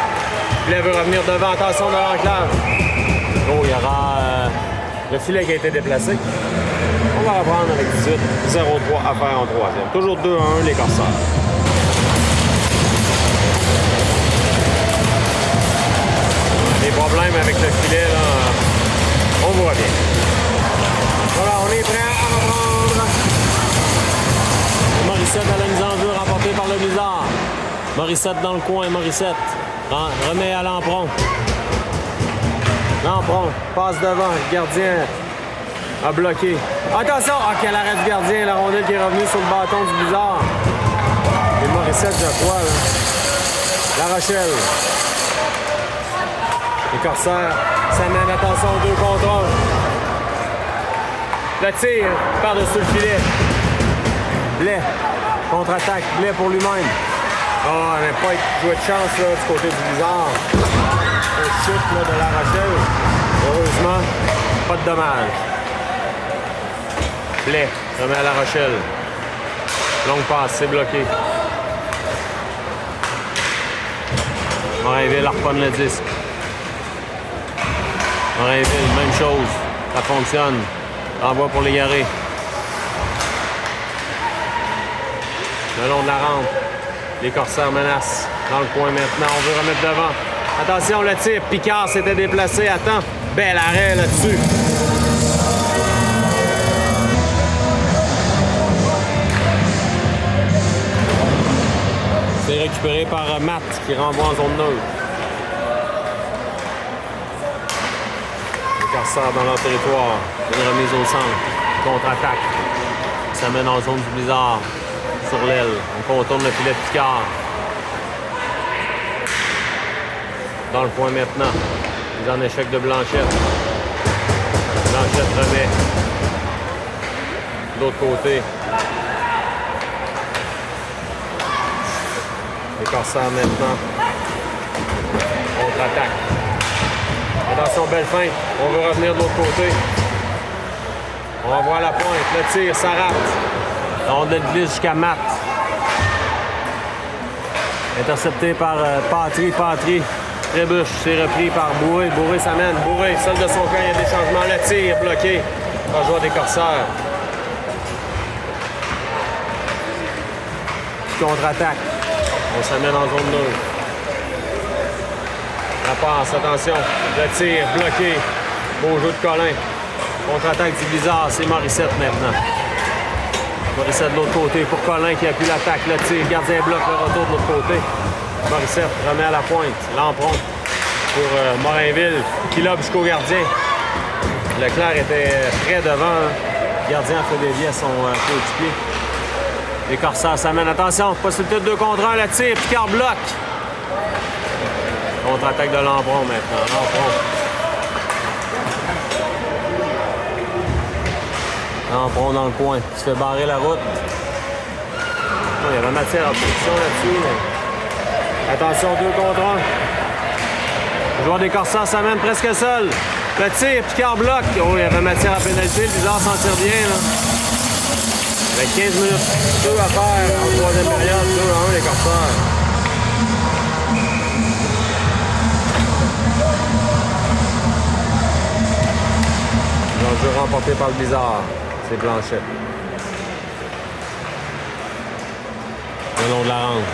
Blais veut revenir devant. Attention de l'enclave. Oh, il y aura le filet qui a été déplacé. On va reprendre avec 18, 0-3 à faire en troisième. Toujours 2-1, les corsaires. Des problèmes avec le filet, là, on vous revient. Voilà, on est prêt à reprendre. Morissette à la mise en jeu, remporté par le Blizzard. Morissette dans le coin, Morissette remet à Lampron. Lampron passe devant, le gardien a bloqué. Attention! Ah, quel arrêt du gardien, la rondelle qui est revenue sur le bâton du Blizzard. Et Morissette, je crois, là. La Rochelle. Les corsaires s'amènent, attention, 2 contre 1. Le tir par-dessus le filet. Blais, contre-attaque, Blais pour lui-même. Oh, on n'a pas joué de chance là, du côté du Blizzard. Au chute là, de La Rochelle. Heureusement, pas de dommages. Blais remet à La Rochelle. Longue passe, c'est bloqué. Morainville reprend le disque. Morainville, même chose. Ça fonctionne. Envoi pour les garés. Le long de la rampe. Les corsaires menacent. Dans le coin maintenant. On veut remettre devant. Attention, le tir. Picard s'était déplacé. Attends. Bel arrêt là-dessus. C'est récupéré par Matt qui renvoie en zone neutre. Les corsaires dans leur territoire. Une remise au centre. Contre-attaque. Ça mène en zone du Blizzard. Sur l'aile. On contourne le filet de Picard. Dans le coin maintenant. Mise en échec de Blanchette. Blanchette remet. De l'autre côté. Les corsaires maintenant. Contre-attaque. Attention, belle feinte. On veut revenir de l'autre côté. On va voir la pointe. Le tir, ça rate. La rondelle glisse jusqu'à Matt. Intercepté par Patry. Trébuche, c'est repris par Bourré. Bourré s'amène. Bourré, seul de son camp, il y a des changements. Le tir bloqué par le joueur des corsaires. Contre-attaque. On s'amène en zone neutre. La passe, attention. Le tir bloqué. Beau jeu de Colin. Contre-attaque du Blizzard, c'est Morissette maintenant. Morissette de l'autre côté pour Colin qui appuie l'attaque. Le tir, gardien bloque le retour de l'autre côté. Morissette remet à la pointe. Lampron pour Morainville qui lobe jusqu'au gardien. Leclerc était très devant. Le gardien a fait dévier à son coéquipier. Les corsaires s'amènent. Attention, possibilité de 2 contre 1. Le tir, Picard bloque. Contre-attaque de Lampron maintenant. Lampron dans le coin. Tu fais barrer la route. Oh, il y avait matière à position là-dessus. Mais... Attention, 2 contre 1. Le joueur des corsaires s'amène presque seul. Le tir, Picard bloque. Oh, il y avait matière à pénalité. Le Blizzard s'en tire bien. Là. Avec 15 minutes 2 à faire en troisième période. 2-1 les corsaires. L'enjeu remporté par le Blizzard. C'est Blanchette. Le long de la rampe.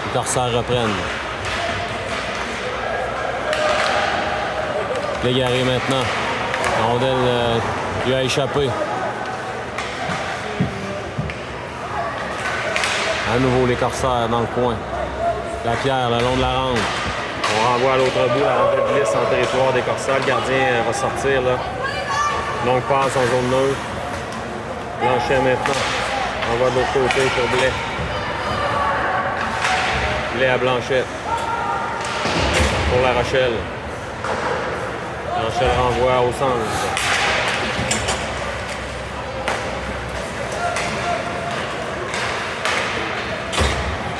Les corsaires reprennent. Légaré maintenant. La rondelle lui a échappé. À nouveau les corsaires dans le coin. La pierre le long de la rampe. On renvoie à l'autre bout, la rondelle glisse en territoire des corsaires. Le gardien va sortir là. Longue passe en zone neutre. Blanchet maintenant. On va de l'autre côté pour Blais. Blais à Blanchette. Pour La Rochelle. Rochelle renvoie au centre.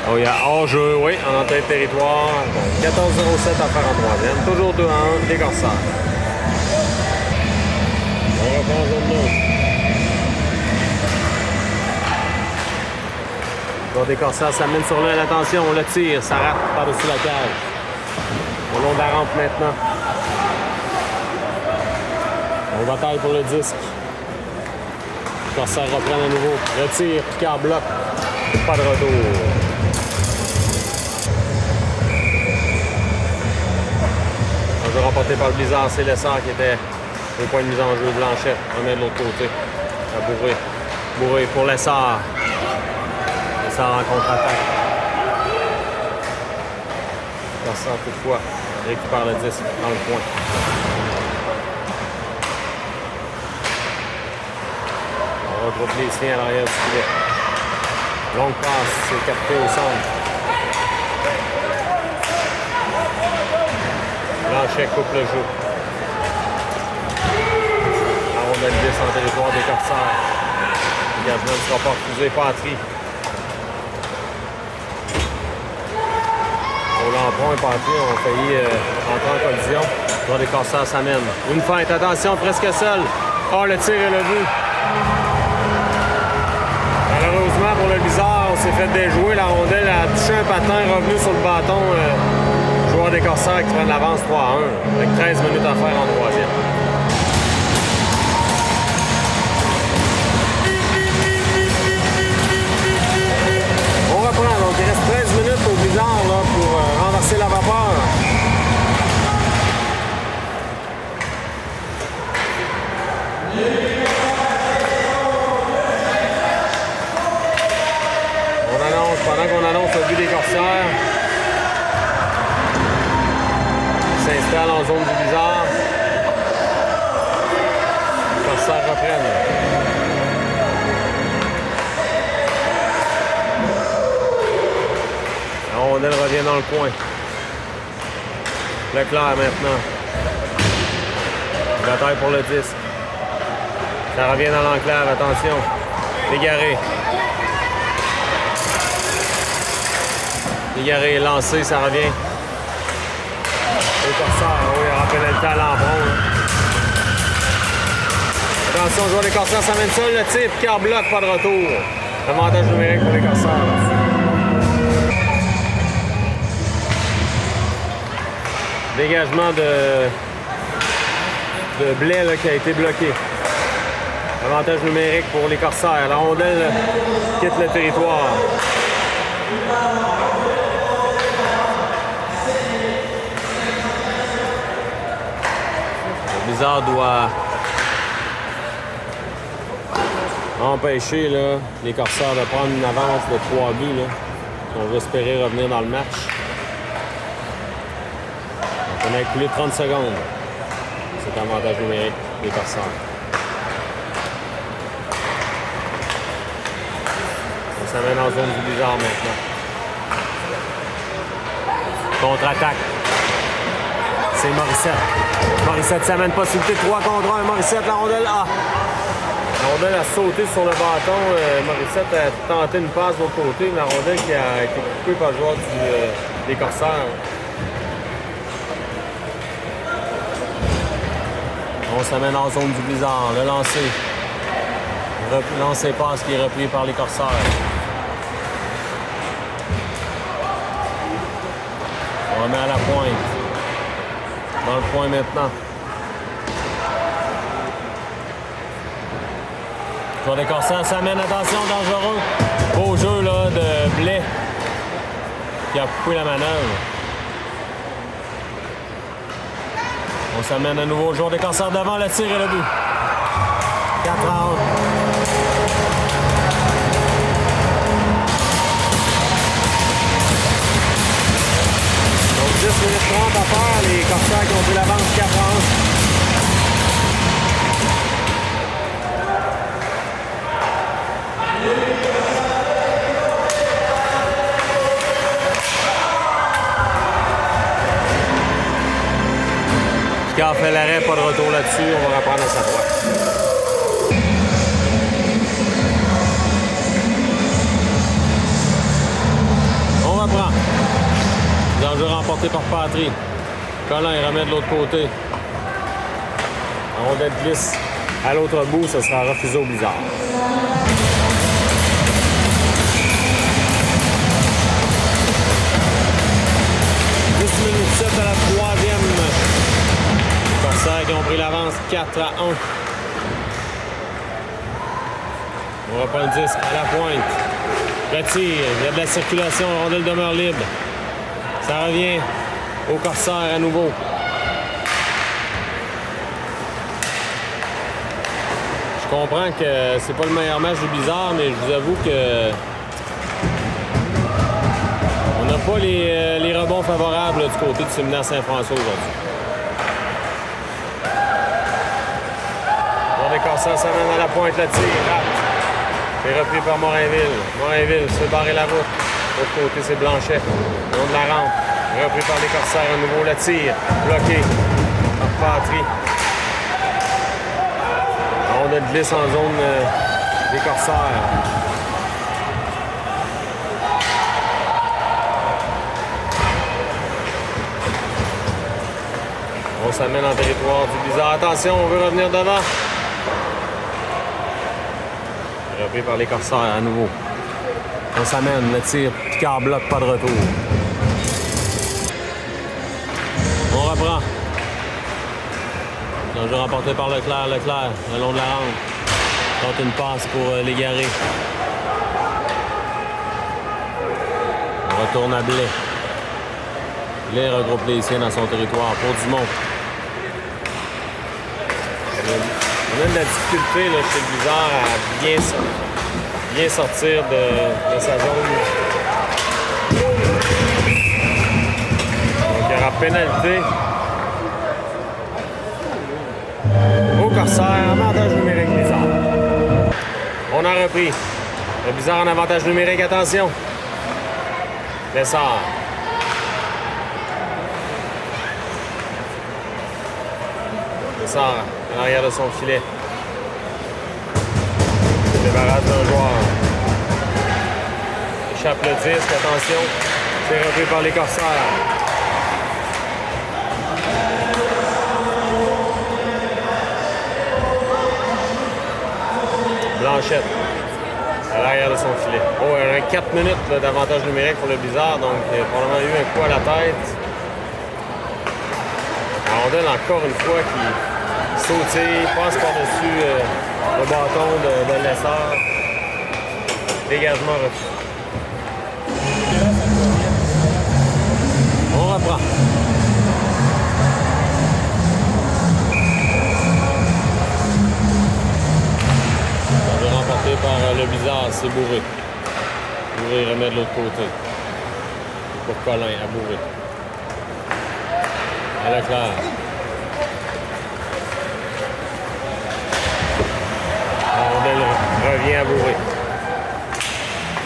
Oh, il y a hors-jeu, oui, en entrée de territoire. Bon, 14-07 à faire en troisième. Toujours 2-1, les Corsaires. On reprend en zone neutre. Bon, des Corsaires s'amène sur l'un, attention, on le tire, ça rate par-dessus la cage. Au long de la rampe maintenant. On bataille pour le disque. Les Corsaires reprennent à nouveau. Retire, Picard bloc. Pas de retour. Un jeu remporté par le Blizzard, c'est Lessard qui était au point de mise en jeu. Blanchet, on est de l'autre côté. À Bourré. Bourré pour Lessard. Lessard en contre-attaque. Lessard toutefois récupère le disque dans le point. On regroupe les siens à l'arrière du filet. Longue passe, c'est capté au centre. Blanchet coupe le jeu. La rondelle 10 en territoire des Corsaires. Le gardien ne sera pas refusé, Patry. Au l'emprunt et Patry ont failli entrer en collision. Le joueur des Corsaires s'amène. Une feinte, attention, presque seul. Oh, le tir et le but. Malheureusement pour le Blizzard, on s'est fait déjouer. La rondelle a touché un patin, revenu sur le bâton. Joueur des Corsaires qui prend l'avance 3-1 avec 13 minutes à faire en troisième. On reprend, donc il reste 13 minutes au Blizzard là, pour renverser la vapeur. Pendant qu'on annonce le but des Corsaires, ils s'installent en zone du Blizzard. Les Corsaires reprennent. La rondelle revient dans le coin. Leclerc maintenant. Bataille pour le disque. Ça revient dans l'enclave, attention. Égaré. Égaré est lancé, ça revient. Les Corsaires, oui, rappelle le temps à l'embron. Attention, joueur des Corsaires s'amène seul, le tir, Picard bloc, pas de retour. Avantage numérique pour les Corsaires. Dégagement de Blais là, qui a été bloqué. Avantage numérique pour les Corsaires. La rondelle quitte le territoire. Le Blizzard doit empêcher là, les Corsaires de prendre une avance de 3 buts. Là, si on veut espérer revenir dans le match. On a écoulé 30 secondes. C'est avantage numérique des Corsaires. On s'amène en zone du Blizzard maintenant. Contre-attaque. C'est Morissette. Morissette s'amène possibilité de 3 contre 1. Morissette, la rondelle A. La rondelle a sauté sur le bâton. Morissette a tenté une passe de l'autre côté. La rondelle qui a été coupée par le joueur des Corsaires. On s'amène en zone du Blizzard. Le lancer. Lancer passe qui est repris par les Corsaires. On remet à la pointe. Dans le point maintenant. Joueur des Corsaires s'amène, attention, dangereux. Beau jeu là, de Blais qui a coupé la manœuvre. On s'amène à nouveau au joueur des Corsaires devant, le tir et le but. 4-1. Donc 10 minutes 30 à faire, les Corsaires qui ont pris l'avance 4-1. Picard fait l'arrêt, pas de retour là-dessus, on va reprendre à sa droite. remporté par Patry. Colin remet de l'autre côté. La rondelle glisse à l'autre bout, ça sera refusé au Blizzard. Minute 7 à la troisième. Les Corsaires qui ont pris l'avance 4-1. On reprend le disque à la pointe. Retire, il y a de la circulation, la rondelle demeure libre. Ça revient aux Corsaires à nouveau. Je comprends que c'est pas le meilleur match du Blizzard, mais je vous avoue que on n'a pas les rebonds favorables là, du côté du séminaire Saint-François aujourd'hui. Bon, les Corsaires s'amènent à la pointe, le tir, rate. C'est repris par Morinville. Morinville se barrer la route. De l'autre côté, c'est Blanchet. Le long de la rampe. Repris par les Corsaires à nouveau. Le tir. Bloqué par Patry. On a de glisse en zone des Corsaires. On s'amène en territoire du Blizzard. Attention, on veut revenir devant. Repris par les Corsaires à nouveau. On s'amène, le tir, Picard bloque, pas de retour. On reprend. Le jeu remporté par Leclerc, le long de la rampe. Tente une passe pour Légaré. On retourne à Blais. Blais regroupe les siens dans son territoire pour Dumont. On a de la difficulté là, chez le Blizzard à bien sortir de sa zone. Donc il y aura pénalité. Au Corsaire, avantage numérique Blizzard. On a repris. Le Blizzard en avantage numérique, attention. Lessard. Lessard à l'arrière de son filet. Débarrasse d'un joueur. Échappe le disque, attention. C'est repris par les Corsaires. Blanchette. À l'arrière de son filet. Oh, il y a 4 minutes d'avantage numérique pour le Blizzard, donc il a probablement eu un coup à la tête. La rondelle, encore une fois, qui sautille, passe par-dessus le bâton de Lessard. Dégagement refusé. On reprend. Remporté par le Blizzard, c'est Bourré. Bourré remet de l'autre côté. Pour Colin, à Bourré. À Leclerc. La rondelle revient à Bourré.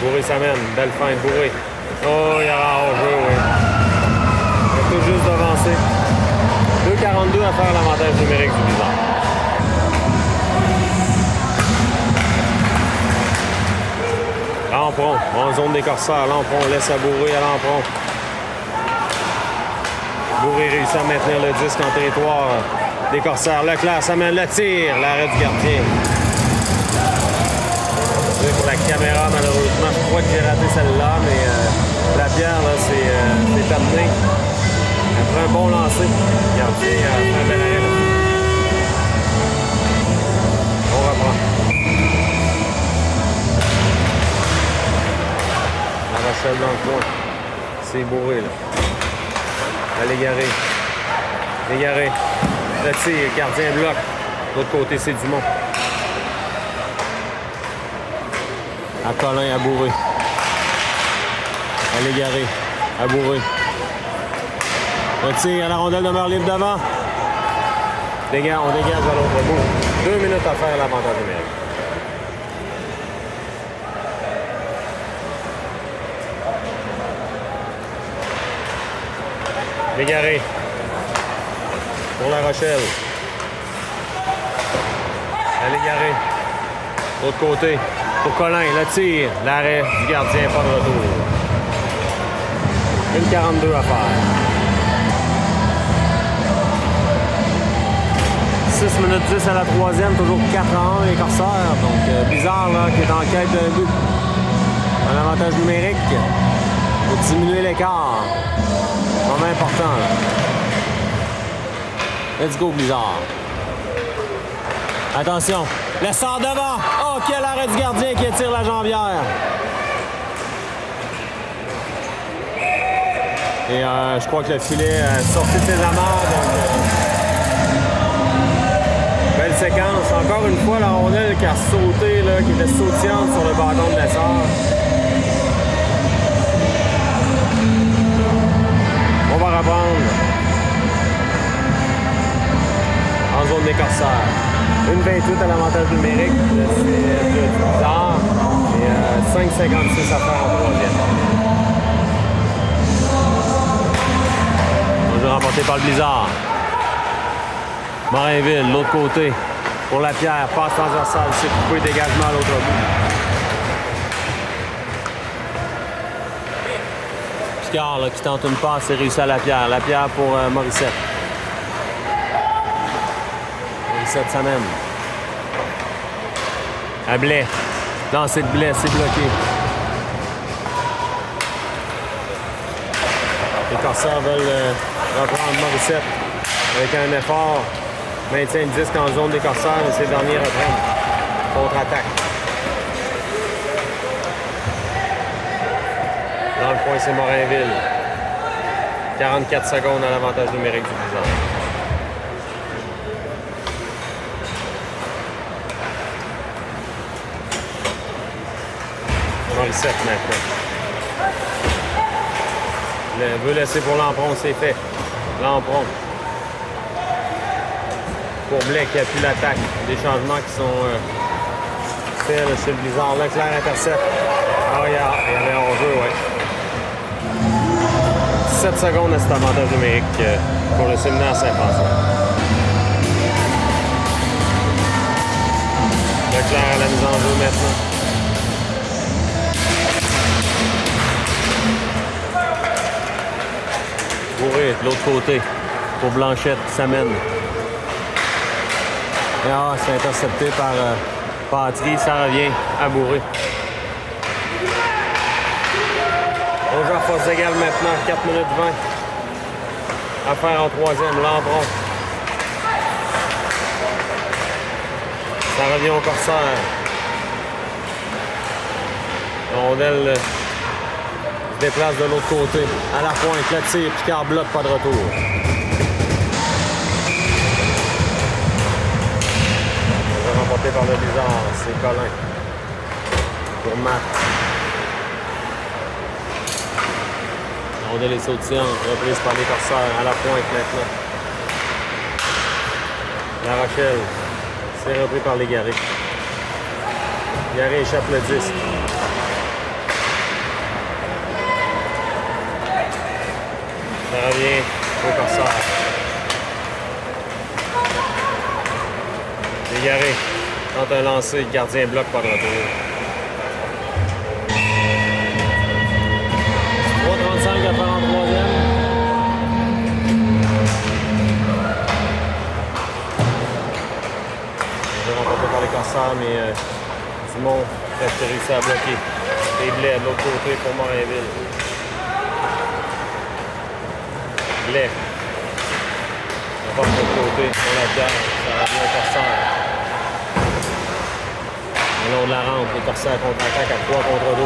Bourré s'amène. Belle feinte, Bourré. Oh, il y aura hors-jeu, oui. Il a tout juste devancé. 2,42 à faire l'avantage numérique du Blizzard. Lampron, en zone des Corsaires. Lampron laisse à Bourré à Lampron. Bourré réussit à maintenir le disque en territoire des Corsaires. Leclerc s'amène le tir. L'arrêt du gardien. Pour la caméra, malheureusement, je crois que j'ai raté celle-là, mais la pierre, là, c'est amené. Après un bon lancer, le gardien a fait un bel arrêt. On reprend. La Rochelle dans le coin. C'est Bourré, là. À Légaré. Légaré. Le tir, gardien bloc. De l'autre côté, c'est Dumont. À Colin, à Bourré. À Légaré. À Bourré. Le tir, à la rondelle demeure libre devant. On dégage à l'autre bout. 2 minutes à faire l'avantage numérique. Légaré. Pour La Rochelle. À Légaré. De l'autre côté. Pour Colin, le tir. L'arrêt du gardien, pas de retour. 1,42 à faire. 6 minutes 10 à la troisième, toujours 4-1 les Corsaires. Donc Blizzard là, qui est en quête d'un but. Un avantage numérique pour diminuer l'écart. Vraiment important. Là. Let's go Blizzard. Attention, le sort devant. Oh, quel arrêt du gardien qui étire la jambière. Et je crois que le filet a sorti de ses amarres. Donc, belle séquence. Encore une fois, la rondelle qui a sauté, là, qui était sautillante sur le bâton de l'essor. On va reprendre. En zone des Corsaires. 1,28 à l'avantage numérique. C'est bizarre. Et 5,56 à faire en troisième. Remporté par le Blizzard. Morinville, de l'autre côté. Pour la pierre, passe transversale, c'est coupé, dégagement à l'autre bout. Picard là, qui tente une passe, c'est réussi à la pierre. La pierre pour Morissette. Morissette s'amène. À Blais. Lancé de Blais, c'est bloqué. Les Corsaires veulent reprendre Morissette avec un effort. Maintient le disque en zone des Corsaires et ses derniers reprennent. Contre-attaque. Dans le point, c'est Morinville. 44 secondes à l'avantage numérique du Blizzard. Morissette maintenant. Veut laisser pour Lampron, c'est fait. Lampron. Pour Blais qui appuie l'attaque. Des changements qui sont faits chez le Blizzard. Leclerc intercepte. Ah, il y avait un jeu, oui. 7 secondes à cet avantage numérique pour le séminaire Saint-François. Leclerc à la mise en jeu maintenant. Bourré de l'autre côté pour Blanchette qui s'amène. Ah, c'est intercepté par Patry, ça revient à Bourré. On joue à force égale maintenant, 4 minutes 20. À faire en troisième, Lambron. Ça revient au Corsaire. Rondelle se déplace de l'autre côté. À la pointe, le tir, Picard bloque, pas de retour. Remporté par le Blizzard, c'est Colin. Pour Matt. Rondelle est sautillante, reprise par les Corsaires. À la pointe maintenant. La Rochelle. C'est repris par les Garés. Garé échappe le disque. Ça revient au Corsaire. Légaré tente un lancer, le gardien bloque par le retour. 3,35 à faire en troisième. C'est remporté par les Corsaires, mais Dumont a réussi à bloquer. Et Blais de l'autre côté pour Morinville. Blais. On va de l'autre côté pour la pierre. Ça revient au Corsaire. Le long de la rampe, les Corsaires contre-attaque à 3 contre 2.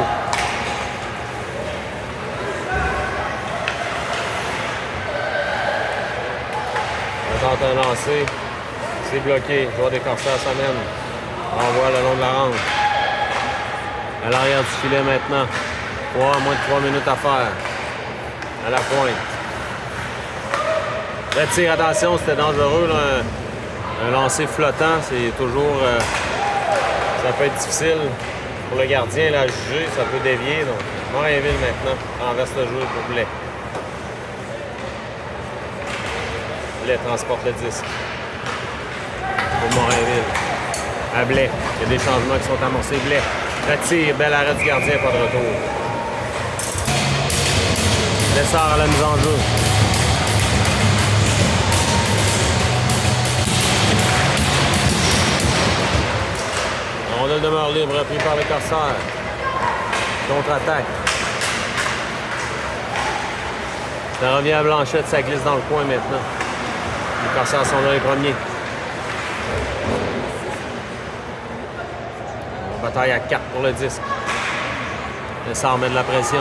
On tente un lancer. C'est bloqué. Le joueur des Corsaires s'amène. Envoie le long de la rampe. À l'arrière du filet maintenant. Moins de 3 minutes à faire. À la pointe. Le tir, attention, c'était dangereux. Là. Un lancer flottant, c'est toujours... ça peut être difficile pour le gardien là, à juger. Ça peut dévier. Donc, Morinville maintenant renverse le jeu pour Blais. Blais transporte le disque. Pour Morinville. À Blais. Il y a des changements qui sont amorcés. Blais. Le tir, bel arrêt du gardien, pas de retour. Lessard à la mise en jeu. demeure libre, repris par les Corsaires. Contre-attaque. Ça revient à Blanchette, ça glisse dans le coin maintenant. Les Corsaires sont là les premiers. Bataille à 4 pour le disque. Ça remet de la pression.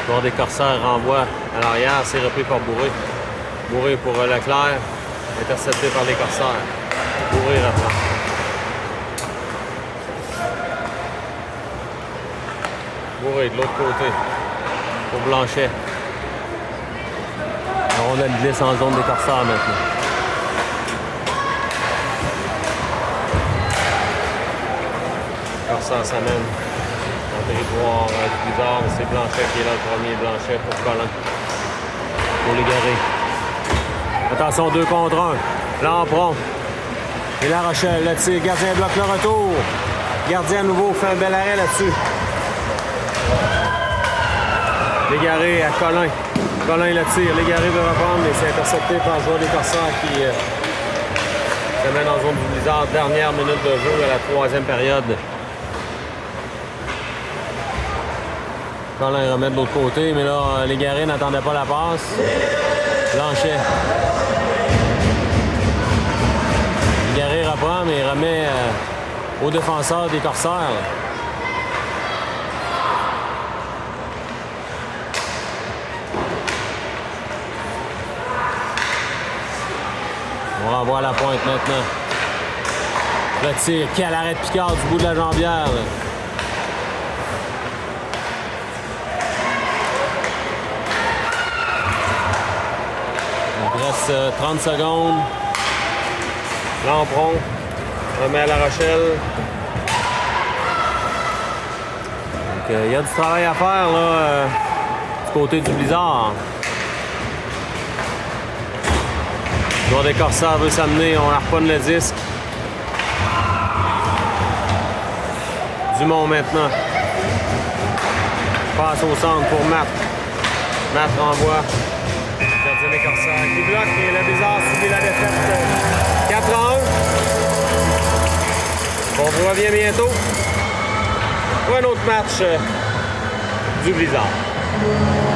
Le joueur des Corsaires renvoie à l'arrière, c'est repris par Bourré. Bourré pour Leclerc, intercepté par les Corsaires. Bourré reprend. Bourré de l'autre côté pour Blanchet. La rondelle glisse en zone des Corsaires maintenant. Corsaires s'amène en territoire du bizarre, mais c'est Blanchet qui est là, le premier Blanchet pour Colin. Pour Légaré. Attention, 2 contre 1. Lampron. Et La Rochelle, le tir. Gardien bloque le retour. Gardien à nouveau fait un bel arrêt là-dessus. Légaré à Colin. Colin le tire. Légaré veut reprendre, mais c'est intercepté par le joueur des Corsaires qui se met en zone du blizzard. Dernière minute de jeu à la 3e période. Colin remet de l'autre côté, mais là, Légaré n'attendait pas la passe. Blanchet. Légaré reprend, mais il remet au défenseur des Corsaires. On renvoie à la pointe maintenant. Le tir, quel arrêt de Picard du bout de la jambière. Là. Il reste 30 secondes. Lampron remet à La Rochelle. Donc, il y a du travail à faire là, du côté du blizzard. Le joueur des Corsaires veut s'amener, on harponne le disque. Dumont maintenant. Passe au centre pour Matt. Matt renvoie. Gardien des Corsaires qui bloque et le Blizzard subit la défaite 4-1. On vous revient bientôt pour un autre match du Blizzard.